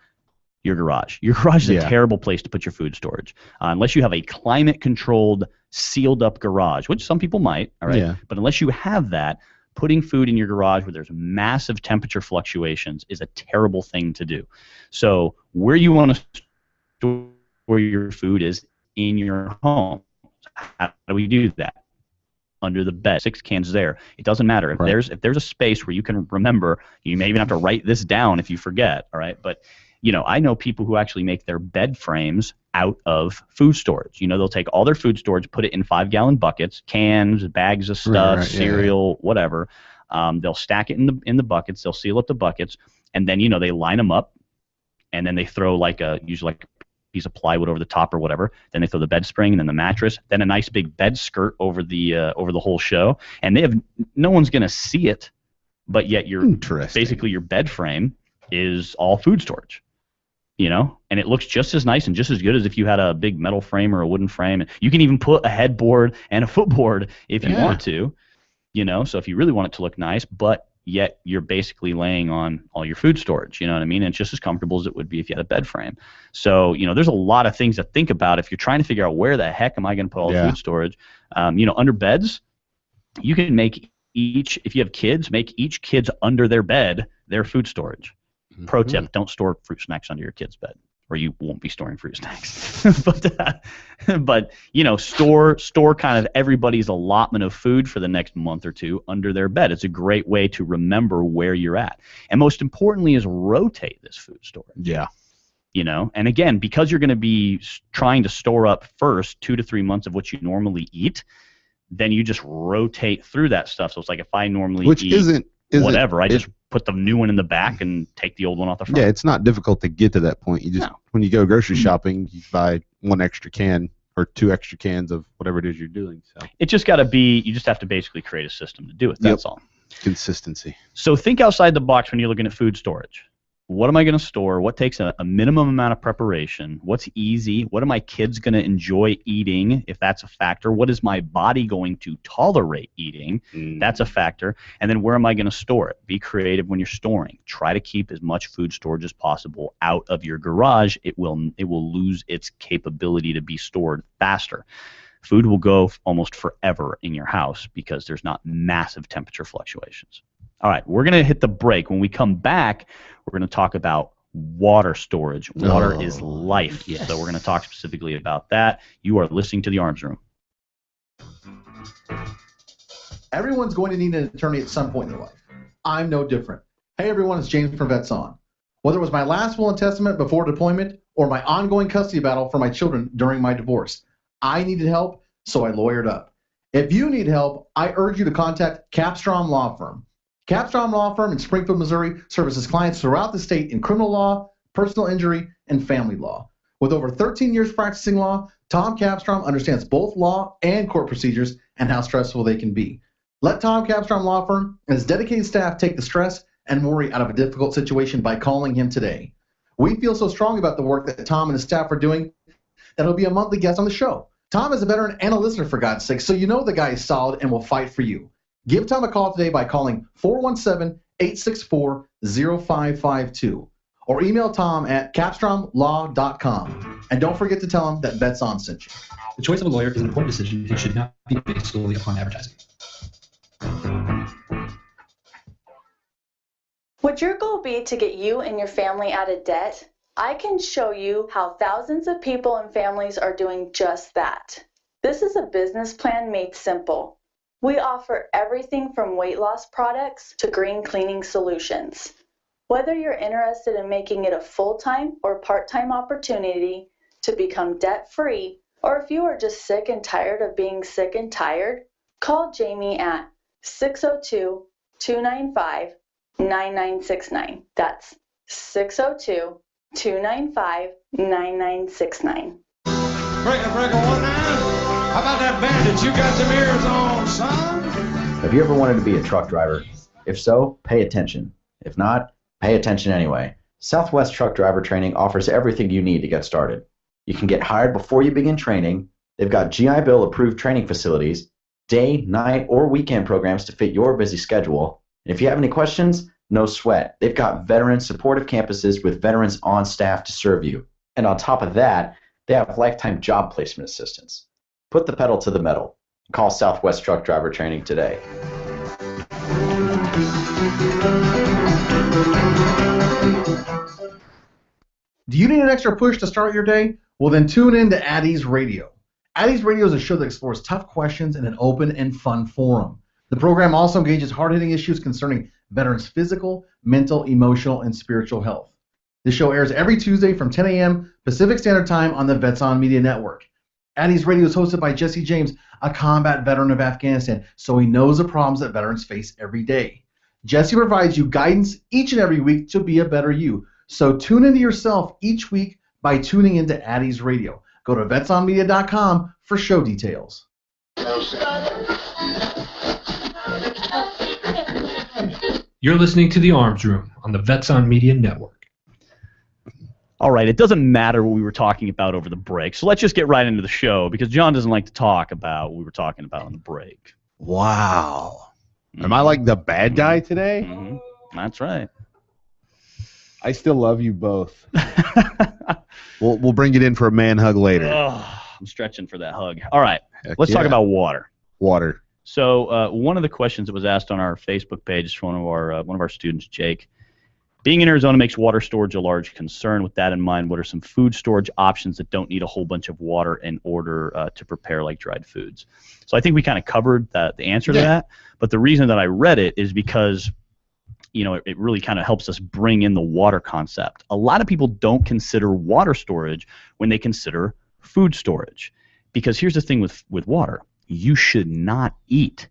Your garage. Your garage is a terrible place to put your food storage unless you have a climate-controlled, sealed-up garage, which some people might. All right. Yeah. But unless you have that, putting food in your garage where there's massive temperature fluctuations is a terrible thing to do. So where you want to store your food is in your home. How do we do that? Under the bed, 6 cans there. It doesn't matter if there's a space where you can remember. You may even have to write this down if you forget. All right, but I know people who actually make their bed frames out of food storage. They'll take all their food storage, put it in 5-gallon buckets, cans, bags of stuff, cereal, whatever. They'll stack it in the buckets. They'll seal up the buckets, and then they line them up, and then they throw usually a piece of plywood over the top or whatever. Then they throw the bed spring and then the mattress, then a nice big bed skirt over the whole show, and no one's gonna see it, but yet basically your bed frame is all food storage, and it looks just as nice and just as good as if you had a big metal frame or a wooden frame. You can even put a headboard and a footboard if you want to, so if you really want it to look nice, but yet you're basically laying on all your food storage, you know what I mean? And it's just as comfortable as it would be if you had a bed frame. So, there's a lot of things to think about if you're trying to figure out where the heck am I going to put all the food storage. Under beds, you can make if you have kids, make each kid's under their bed their food storage. Pro tip, don't store fruit snacks under your kid's bed, or you won't be storing fruit snacks. but store kind of everybody's allotment of food for the next month or two under their bed. It's a great way to remember where you're at. And most importantly is rotate this food storage. Yeah. And again, because you're going to be trying to store up first 2 to 3 months of what you normally eat, then you just rotate through that stuff. So it's like if I normally eat whatever, I just put the new one in the back and take the old one off the front. Yeah, it's not difficult to get to that point. You just when you go grocery shopping, you buy 1 extra can or 2 extra cans of whatever it is you're doing. So it just got to be, you just have to basically create a system to do it. That's all. Consistency. So think outside the box when you're looking at food storage. What am I going to store? What takes a minimum amount of preparation? What's easy? What are my kids going to enjoy eating, if that's a factor? What is my body going to tolerate eating? That's a factor. And then where am I going to store it? Be creative when you're storing. Try to keep as much food storage as possible out of your garage. It will lose its capability to be stored faster. Food will go almost forever in your house because there's not massive temperature fluctuations. All right, we're going to hit the break. When we come back, we're going to talk about water storage. Water is life. Yes. So we're going to talk specifically about that. You are listening to The Arms Room. Everyone's going to need an attorney at some point in their life. I'm no different. Hey everyone, it's James from Vets On. Whether it was my last will and testament before deployment or my ongoing custody battle for my children during my divorce, I needed help, so I lawyered up. If you need help, I urge you to contact Capstrom Law Firm. Capstrom Law Firm in Springfield, Missouri services clients throughout the state in criminal law, personal injury, and family law. With over 13 years practicing law, Tom Capstrom understands both law and court procedures and how stressful they can be. Let Tom Capstrom Law Firm and his dedicated staff take the stress and worry out of a difficult situation by calling him today. We feel so strong about the work that Tom and his staff are doing that he'll be a monthly guest on the show. Tom is a veteran and a listener, for God's sake, so you know the guy is solid and will fight for you. Give Tom a call today by calling 417-864-0552 or email Tom at capstromlaw.com. And don't forget to tell him that Vets On sent you. The choice of a lawyer is an important decision and should not be based solely upon advertising. Would your goal be to get you and your family out of debt? I can show you how thousands of people and families are doing just that. This is a business plan made simple. We offer everything from weight loss products to green cleaning solutions. Whether you're interested in making it a full-time or part-time opportunity to become debt-free, or if you are just sick and tired of being sick and tired, call Jamie at 602-295-9969. That's 602-295-9969. Breaker 19. How about that bandage? You got some ears on, son? Have you ever wanted to be a truck driver? If so, pay attention. If not, pay attention anyway. Southwest Truck Driver Training offers everything you need to get started. You can get hired before you begin training. They've got GI Bill approved training facilities, day, night, or weekend programs to fit your busy schedule. And if you have any questions, no sweat. They've got veteran supportive campuses with veterans on staff to serve you. And on top of that, they have lifetime job placement assistance. Put the pedal to the metal. Call Southwest Truck Driver Training today. Do you need an extra push to start your day? Well, then tune in to Addie's Radio. Addie's Radio is a show that explores tough questions in an open and fun forum. The program also engages hard-hitting issues concerning veterans' physical, mental, emotional, and spiritual health. This show airs every Tuesday from 10 a.m. Pacific Standard Time on the Vets On Media Network. Addie's Radio is hosted by Jesse James, a combat veteran of Afghanistan, so he knows the problems that veterans face every day. Jesse provides you guidance each and every week to be a better you. So tune into yourself each week by tuning into Addie's Radio. Go to vetsonmedia.com for show details. You're listening to The Arms Room on the Vets On Media Network. All right, it doesn't matter what we were talking about over the break, so let's just get right into the show because John doesn't like to talk about what we were talking about on the break. Wow. Am I like the bad guy today? Mm-hmm. That's right. I still love you both. We'll bring it in for a man hug later. Oh, I'm stretching for that hug. All right, let's talk about water. Water. So one of the questions that was asked on our Facebook page is from one of our students, Jake. Being in Arizona makes water storage a large concern. With that in mind, what are some food storage options that don't need a whole bunch of water in order to prepare like dried foods? So I think we kind of covered the answer to that. But the reason that I read it is because it really kind of helps us bring in the water concept. A lot of people don't consider water storage when they consider food storage. Because here's the thing with water. You should not eat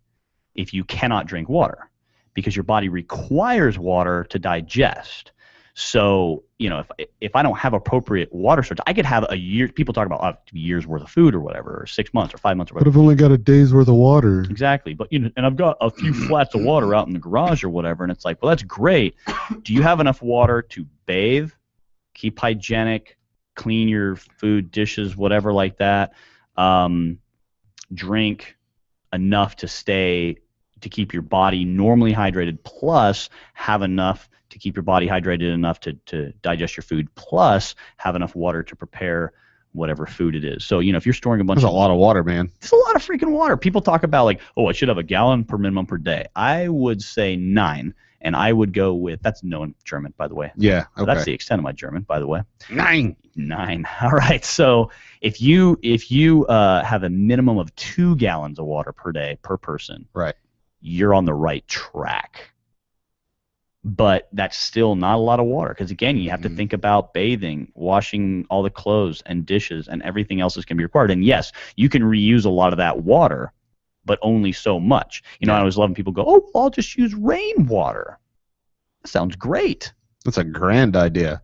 if you cannot drink water, because your body requires water to digest. So, if I don't have appropriate water storage, I could have a year. People talk about a year's worth of food or whatever, or 6 months or 5 months or whatever. But I've only got a day's worth of water. Exactly. But and I've got a few flats of water out in the garage or whatever, and it's like, well, that's great. Do you have enough water to bathe, keep hygienic, clean your food, dishes, whatever like that? Drink enough to keep your body normally hydrated, plus have enough to keep your body hydrated enough to digest your food, plus have enough water to prepare whatever food it is. So, if you're storing a bunch That's a lot of water, man. It's a lot of freaking water. People talk about like, I should have a gallon per minimum per day. I would say 9, and I would go with, that's no in German, by the way. Yeah, okay. So that's the extent of my German, by the way. 9. All right. So if you have a minimum of 2 gallons of water per day per person, right, you're on the right track. But that's still not a lot of water, because again, you have to think about bathing, washing all the clothes and dishes and everything else that's going to be required. And yes, you can reuse a lot of that water, but only so much. I always love when people go, I'll just use rainwater. That sounds great. That's a grand idea.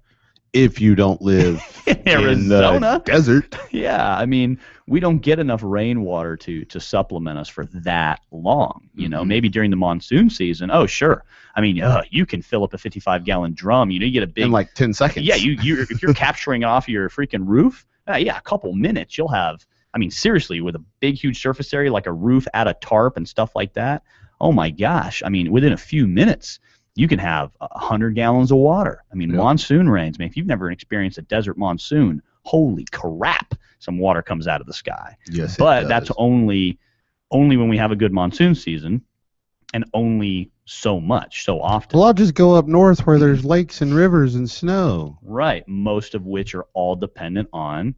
If you don't live in Arizona, the desert. Yeah, I mean, we don't get enough rainwater to supplement us for that long. Maybe during the monsoon season. Oh, sure. I mean, you can fill up a 55-gallon drum. You get a big in like 10 seconds. Yeah, if you're capturing it off your freaking roof, a couple minutes you'll have. I mean, seriously, with a big, huge surface area like a roof, add a tarp and stuff like that. Oh my gosh! I mean, within a few minutes, you can have 100 gallons of water. I mean, monsoon rains. Man, if you've never experienced a desert monsoon, holy crap, some water comes out of the sky. Yes, but that's only when we have a good monsoon season, and only so often. Well, I'll just go up north where there's lakes and rivers and snow. Right, most of which are all dependent on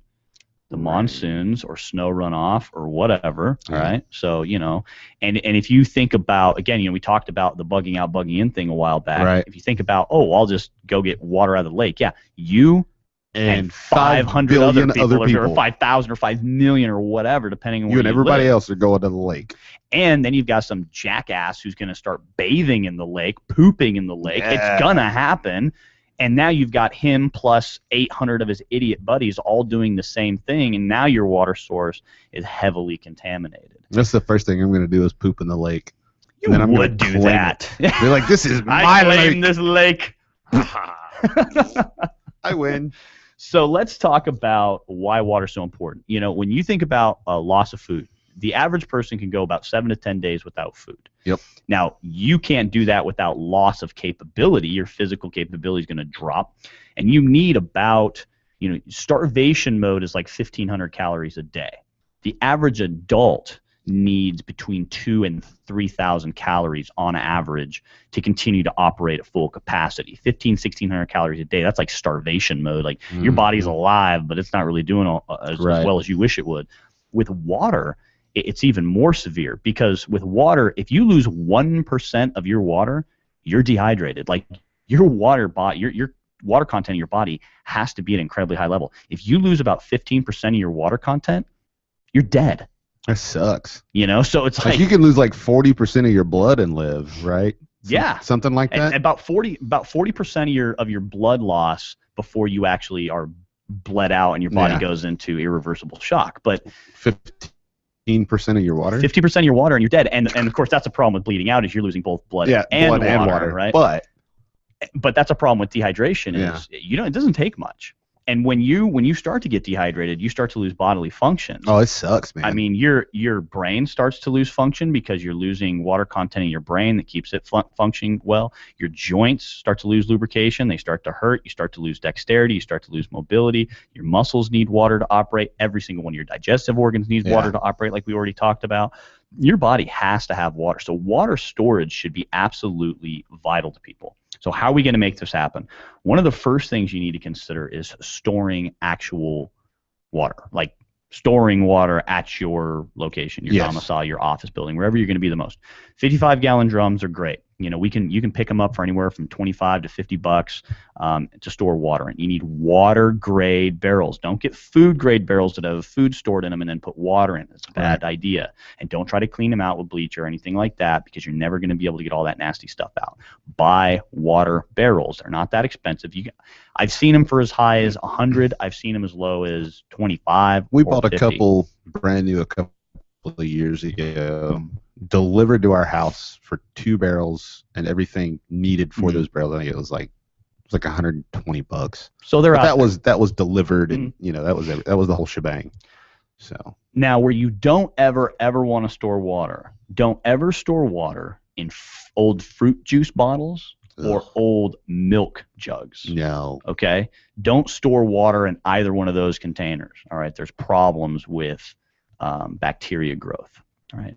the monsoons or snow runoff or whatever, right? So, and if you think about, again, we talked about the bugging out, bugging in thing a while back. Right. If you think about, I'll just go get water out of the lake. Yeah, you and 500 other people, or 5,000 or 5 million or whatever, depending on where you and everybody else are going to the lake. And then you've got some jackass who's going to start bathing in the lake, pooping in the lake. Yeah. It's going to happen. And now you've got him plus 800 of his idiot buddies all doing the same thing, and now your water source is heavily contaminated. That's the first thing I'm going to do is poop in the lake. You would do that. They're like, this is my I lake. claim this lake. I win. So let's talk about why water is so important. When you think about a loss of food, the average person can go about 7 to 10 days without food. Yep. Now, you can't do that without loss of capability. Your physical capability is going to drop. And you need about, starvation mode is like 1,500 calories a day. The average adult needs between 2,000 and 3,000 calories on average to continue to operate at full capacity. 1,600 calories a day, that's like starvation mode. Like your body's alive, but it's not really doing as well as you wish it would. With water, it's even more severe, because with water, if you lose 1% of your water, you're dehydrated. Like your water content in your body has to be at an incredibly high level. If you lose about 15% of your water content, you're dead. That sucks. So it's like you can lose like 40% of your blood and live, right? Yeah, something like that. And about 40% of your blood loss before you actually are bled out and your body goes into irreversible shock. But 15% of your water? 50% of your water and you're dead. And of course, that's a problem with bleeding out, is you're losing both blood and water, right? But that's a problem with dehydration. Is it doesn't take much. And when you start to get dehydrated, you start to lose bodily functions. Oh, it sucks, man. I mean, your brain starts to lose function because you're losing water content in your brain that keeps it functioning well. Your joints start to lose lubrication. They start to hurt. You start to lose dexterity. You start to lose mobility. Your muscles need water to operate. Every single one of your digestive organs needs water to operate, like we already talked about. Your body has to have water. So water storage should be absolutely vital to people. So how are we going to make this happen? One of the first things you need to consider is storing actual water, like storing water at your location, your domicile, your office building, wherever you're going to be the most. 55-gallon drums are great. You know, you can pick them up for anywhere from $25 to $50 to store water in. You need water grade barrels. Don't get food grade barrels that have food stored in them and then put water in. It's a bad idea. And don't try to clean them out with bleach or anything like that, because you're never going to be able to get all that nasty stuff out. Buy water barrels. They're not that expensive. I've seen them for as high as $100. I've seen them as low as $25. We bought a couple brand new a couple of years ago, delivered to our house for 2 barrels and everything needed for those barrels. I think it was like $120. So that was delivered, and you know, that was the whole shebang. So now, where you don't ever want to store water, don't ever store water in old fruit juice bottles or old milk jugs. No. Okay? Don't store water in either one of those containers. All right? There's problems with bacteria growth. All right?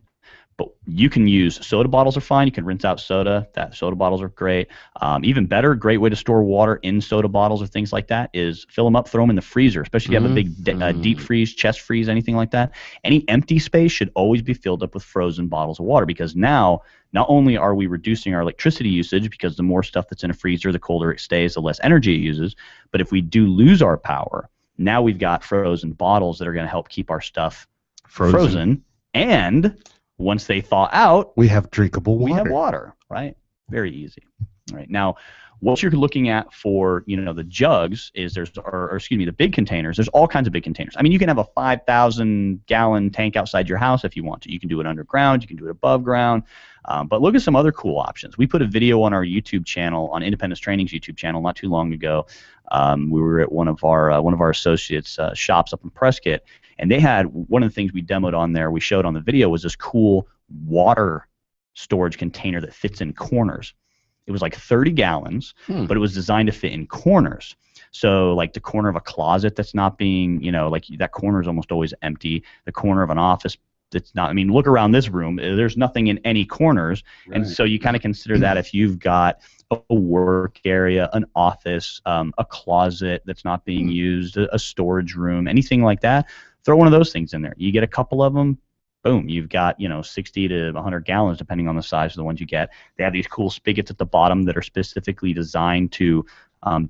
But you can use soda bottles are fine. You can rinse out soda. Soda bottles are great. Even better, great way to store water in soda bottles or things like that is fill them up, throw them in the freezer, especially if you have a big deep freeze, chest freeze, anything like that. Any empty space should always be filled up with frozen bottles of water, because now not only are we reducing our electricity usage, because the more stuff that's in a freezer, the colder it stays, the less energy it uses, but if we do lose our power, now we've got frozen bottles that are going to help keep our stuff frozen. And once they thaw out, we have drinkable water. We have water, right? Very easy. All right. Now, what you're looking at for, the jugs is the big containers. There's all kinds of big containers. I mean, you can have a 5,000-gallon tank outside your house if you want to. You can do it underground. You can do it above ground. But look at some other cool options. We put a video on our YouTube channel, on Independence Training's YouTube channel, not too long ago. We were at one of our associates' shops up in Prescott, and they had one of the things we demoed on there. We showed on the video was this cool water storage container that fits in corners. It was like 30 gallons, but it was designed to fit in corners. So like the corner of a closet that's not being, like that corner is almost always empty. The corner of an office that's not, I mean, look around this room. There's nothing in any corners. Right. And so you kind of consider that if you've got a work area, an office, a closet that's not being used, a storage room, anything like that, throw one of those things in there. You get a couple of them. Boom, you've got 60 to 100 gallons depending on the size of the ones you get. They have these cool spigots at the bottom that are specifically designed to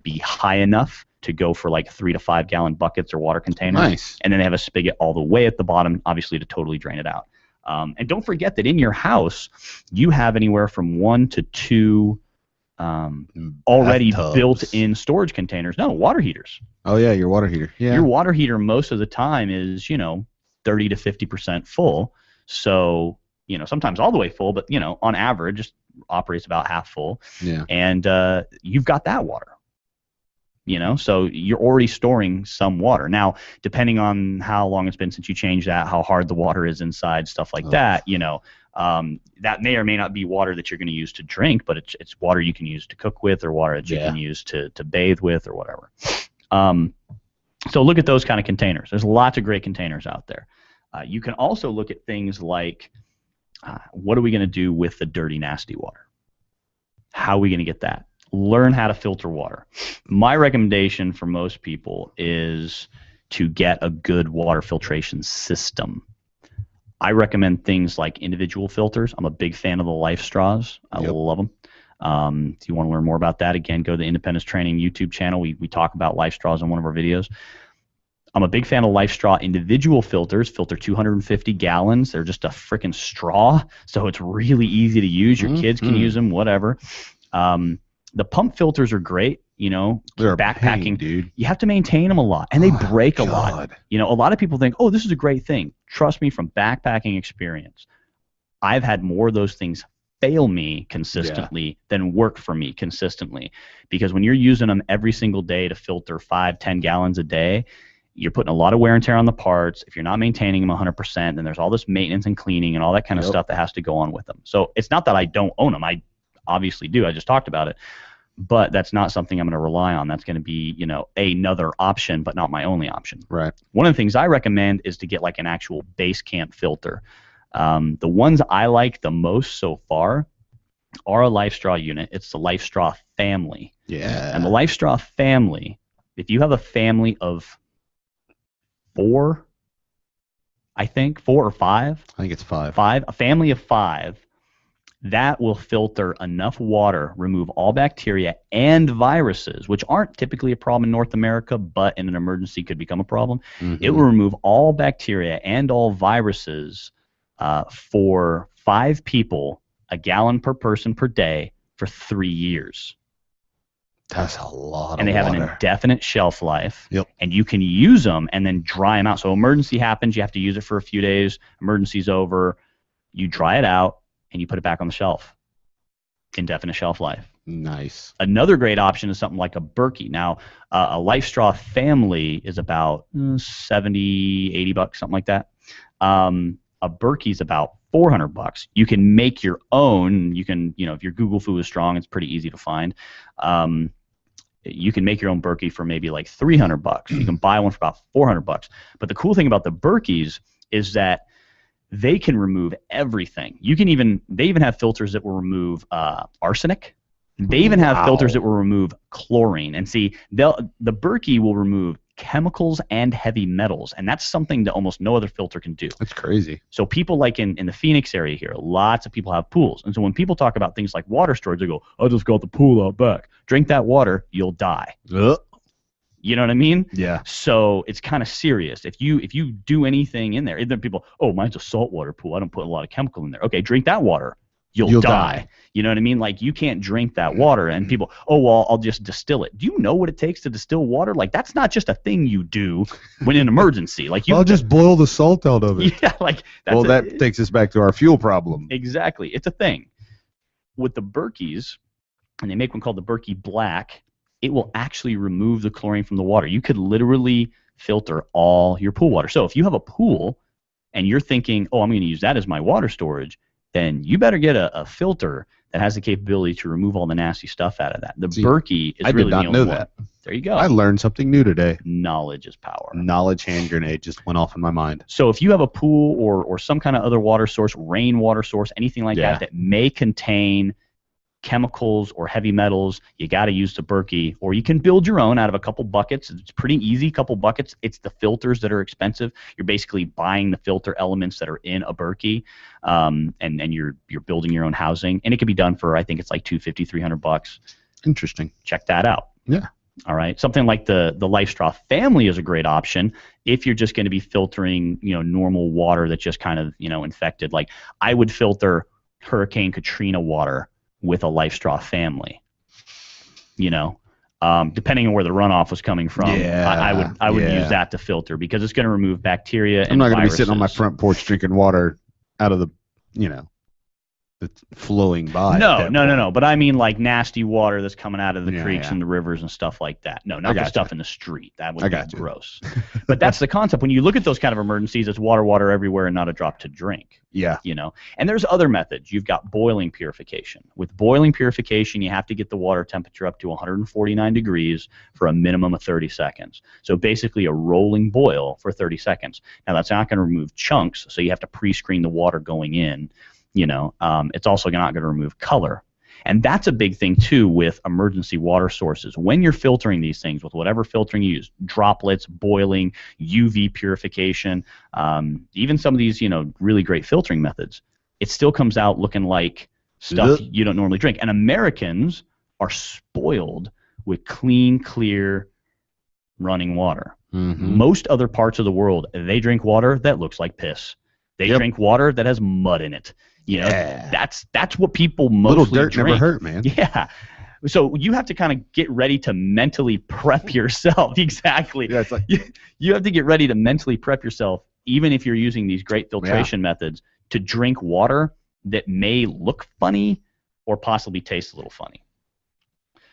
be high enough to go for like 3 to 5 gallon buckets or water containers. Nice. And then they have a spigot all the way at the bottom, obviously to totally drain it out. And don't forget that in your house you have anywhere from 1 to 2 already built-in storage containers. No, water heaters. Oh yeah, your water heater. Yeah. Your water heater most of the time is 30 to 50% full. So, sometimes all the way full, but, on average, just operates about half full. Yeah. And you've got that water. So you're already storing some water. Now, depending on how long it's been since you changed that, how hard the water is inside, stuff like that, that may or may not be water that you're going to use to drink, but it's water you can use to cook with, or water that you can use to bathe with, or whatever. So look at those kind of containers. There's lots of great containers out there. You can also look at things like, what are we going to do with the dirty, nasty water? How are we going to get that? Learn how to filter water. My recommendation for most people is to get a good water filtration system. I recommend things like individual filters. I'm a big fan of the Life Straws. I love them. If you want to learn more about that, again, go to the Independence Training YouTube channel. We talk about Life Straws in one of our videos. I'm a big fan of Life Straw individual filters. Filter 250 gallons. They're just a freaking straw, so it's really easy to use. Your kids can use them, whatever. The pump filters are great. They're backpacking, pain, dude. You have to maintain them a lot, and they break a lot. A lot of people think, oh, this is a great thing. Trust me, from backpacking experience, I've had more of those things fail me consistently than work for me consistently. Because when you're using them every single day to filter 5-10 gallons a day, you're putting a lot of wear and tear on the parts. If you're not maintaining them 100%, then there's all this maintenance and cleaning and all that kind of stuff that has to go on with them. So it's not that I don't own them. I obviously do. I just talked about it. But that's not something I'm going to rely on. That's going to be, another option, but not my only option. Right. One of the things I recommend is to get like an actual base camp filter. The ones I like the most so far are a LifeStraw unit. It's the LifeStraw family. Yeah. And the LifeStraw family, if you have a family of 4 or 5. I think it's 5. 5, a family of 5, that will filter enough water, remove all bacteria and viruses, which aren't typically a problem in North America, but in an emergency could become a problem. Mm-hmm. It will remove all bacteria and all viruses for 5 people, a gallon per person per day for 3 years. That's a lot and they of have water. an indefinite shelf life. Yep. And you can use them and then dry them out. So emergency happens, you have to use it for a few days. Emergency's over, you dry it out, and you put it back on the shelf. Indefinite shelf life. Nice. Another great option is something like a Berkey. Now, a LifeStraw family is about $70, $80, something like that. A Berkey's about $400. You can make your own. You can, if your Google Foo is strong, it's pretty easy to find. You can make your own Berkey for maybe like $300. You can buy one for about $400. But the cool thing about the Berkeys is that they can remove everything. They even have filters that will remove arsenic. They even have filters that will remove chlorine. And see, the Berkey will remove chemicals and heavy metals, and that's something that almost no other filter can do. That's crazy. So people like in the Phoenix area here, lots of people have pools. And so when people talk about things like water storage, they go, I just got the pool out back. Drink that water, you'll die. You know what I mean? Yeah. So it's kind of serious. If you do anything in there, then people, mine's a saltwater pool. I don't put a lot of chemical in there. Okay, drink that water. You'll die. You know what I mean? Like, you can't drink that water. And people, I'll just distill it. Do you know what it takes to distill water? Like, that's not just a thing you do when in an emergency. Like, I'll just boil the salt out of it. Yeah, like that takes us back to our fuel problem. Exactly. It's a thing. With the Berkeys, and they make one called the Berkey Black, it will actually remove the chlorine from the water. You could literally filter all your pool water. So if you have a pool and you're thinking, I'm going to use that as my water storage, then you better get a filter that has the capability to remove all the nasty stuff out of that. The Berkey is really the only one. I did not know that. There you go. I learned something new today. Knowledge is power. Knowledge hand grenade just went off in my mind. So if you have a pool or some kind of other water source, rainwater source, anything like that may contain chemicals or heavy metals, you got to use the Berkey, or you can build your own out of a couple buckets. It's pretty easy, couple buckets. It's the filters that are expensive. You're basically buying the filter elements that are in a Berkey, and you're building your own housing, and it can be done for, I think it's like $250, $300. Interesting. Check that out. Yeah. All right. Something like the LifeStraw family is a great option if you're just going to be filtering, normal water that's just kind of, infected. Like, I would filter Hurricane Katrina water with a LifeStraw family, depending on where the runoff was coming from. I would use that to filter, because it's going to remove bacteria and I'm not going to be viruses. sitting on my front porch drinking water out of the, that's flowing by. No. But I mean, like, nasty water that's coming out of the creeks and the rivers and stuff like that. No, not the stuff in the street. That would be gross. But that's the concept. When you look at those kind of emergencies, it's water everywhere and not a drop to drink. Yeah. And there's other methods. You've got boiling purification. With boiling purification, you have to get the water temperature up to 149 degrees for a minimum of 30 seconds. So basically a rolling boil for 30 seconds. Now, that's not going to remove chunks, so you have to pre-screen the water going in. It's also not going to remove color. And that's a big thing, too, with emergency water sources. When you're filtering these things with whatever filtering you use, droplets, boiling, UV purification, even some of these, really great filtering methods, it still comes out looking like stuff you don't normally drink. And Americans are spoiled with clean, clear, running water. Mm-hmm. Most other parts of the world, they drink water that looks like piss. They drink water that has mud in it. That's what people mostly Little dirt drink. never hurt, man. Yeah. So you have to kind of get ready to mentally prep yourself. Exactly. Yeah, it's like, you have to get ready to mentally prep yourself, even if you're using these great filtration methods, to drink water that may look funny or possibly taste a little funny.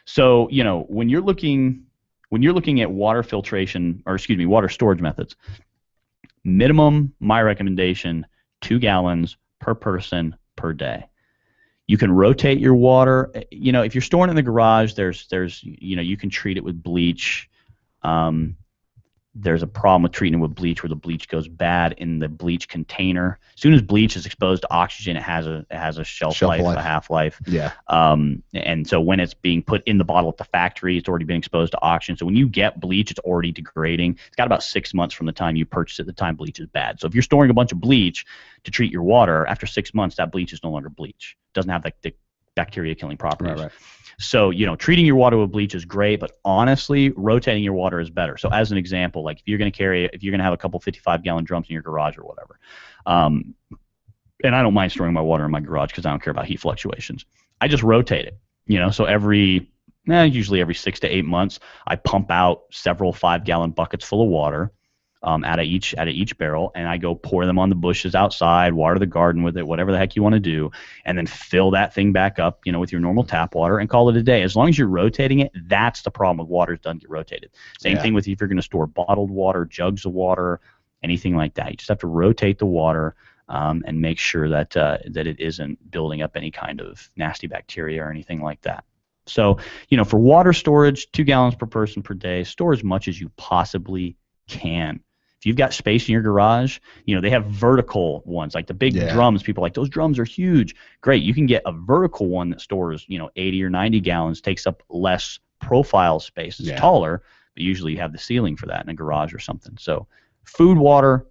So, when you're looking at water filtration, or excuse me, water storage methods, minimum, my recommendation, 2 gallons per person per day. You can rotate your water. If you're storing in the garage, there's you can treat it with bleach. There's a problem with treating it with bleach where the bleach goes bad in the bleach container. As soon as bleach is exposed to oxygen, it has a shelf life, a half-life. Yeah. And so when it's being put in the bottle at the factory, it's already been exposed to oxygen. So when you get bleach, it's already degrading. It's got about 6 months from the time you purchase it, the time bleach is bad. So if you're storing a bunch of bleach to treat your water, after 6 months, that bleach is no longer bleach. It doesn't have the bacteria-killing properties. Right. So, treating your water with bleach is great, but honestly, rotating your water is better. So as an example, like if you're going to have a couple 55-gallon drums in your garage or whatever, and I don't mind storing my water in my garage because I don't care about heat fluctuations. I just rotate it, so usually every 6 to 8 months, I pump out several 5-gallon buckets full of water out of each barrel, and I go pour them on the bushes outside, water the garden with it, whatever the heck you want to do, and then fill that thing back up, with your normal tap water and call it a day. As long as you're rotating it, that's the problem with water. It doesn't get rotated. Same thing with if you're going to store bottled water, jugs of water, anything like that. You just have to rotate the water and make sure that it isn't building up any kind of nasty bacteria or anything like that. So, for water storage, 2 gallons per person per day, store as much as you possibly can. If you've got space in your garage, they have vertical ones, like the big drums. People are like, those drums are huge. Great. You can get a vertical one that stores, 80 or 90 gallons, takes up less profile space. It's taller, but usually you have the ceiling for that in a garage or something. So food and water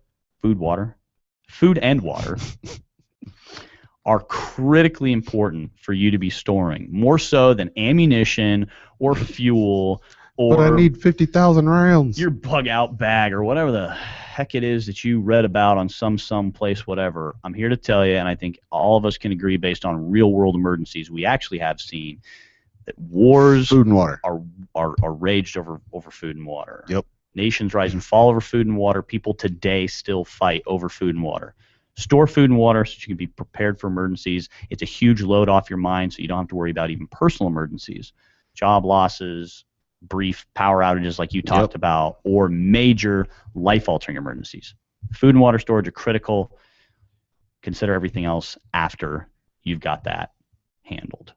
are critically important for you to be storing, more so than ammunition or fuel. Or but I need 50,000 rounds. Your bug out bag or whatever the heck it is that you read about on some place, whatever. I'm here to tell you, and I think all of us can agree based on real world emergencies, we actually have seen that wars food and water are raged over food and water. Yep. Nations rise and fall over food and water. People today still fight over food and water. Store food and water so you can be prepared for emergencies. It's a huge load off your mind so you don't have to worry about even personal emergencies, job losses, brief power outages like you talked about, or major life-altering emergencies. Food and water storage are critical. Consider everything else after you've got that handled.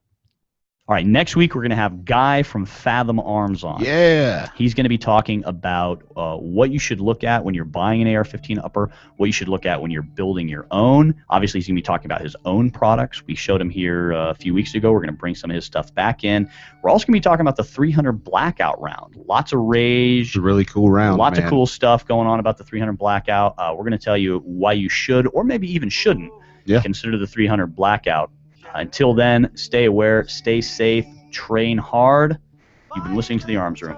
All right, next week we're going to have Guy from Fathom Arms on. Yeah. He's going to be talking about what you should look at when you're buying an AR-15 upper, what you should look at when you're building your own. Obviously, he's going to be talking about his own products. We showed him here a few weeks ago. We're going to bring some of his stuff back in. We're also going to be talking about the 300 Blackout round. Lots of rage. It's a really cool round, Lots of cool stuff going on about the 300 Blackout. We're going to tell you why you should, or maybe even shouldn't, consider the 300 Blackout. Until then, stay aware, stay safe, train hard. You've been listening to The Arms Room.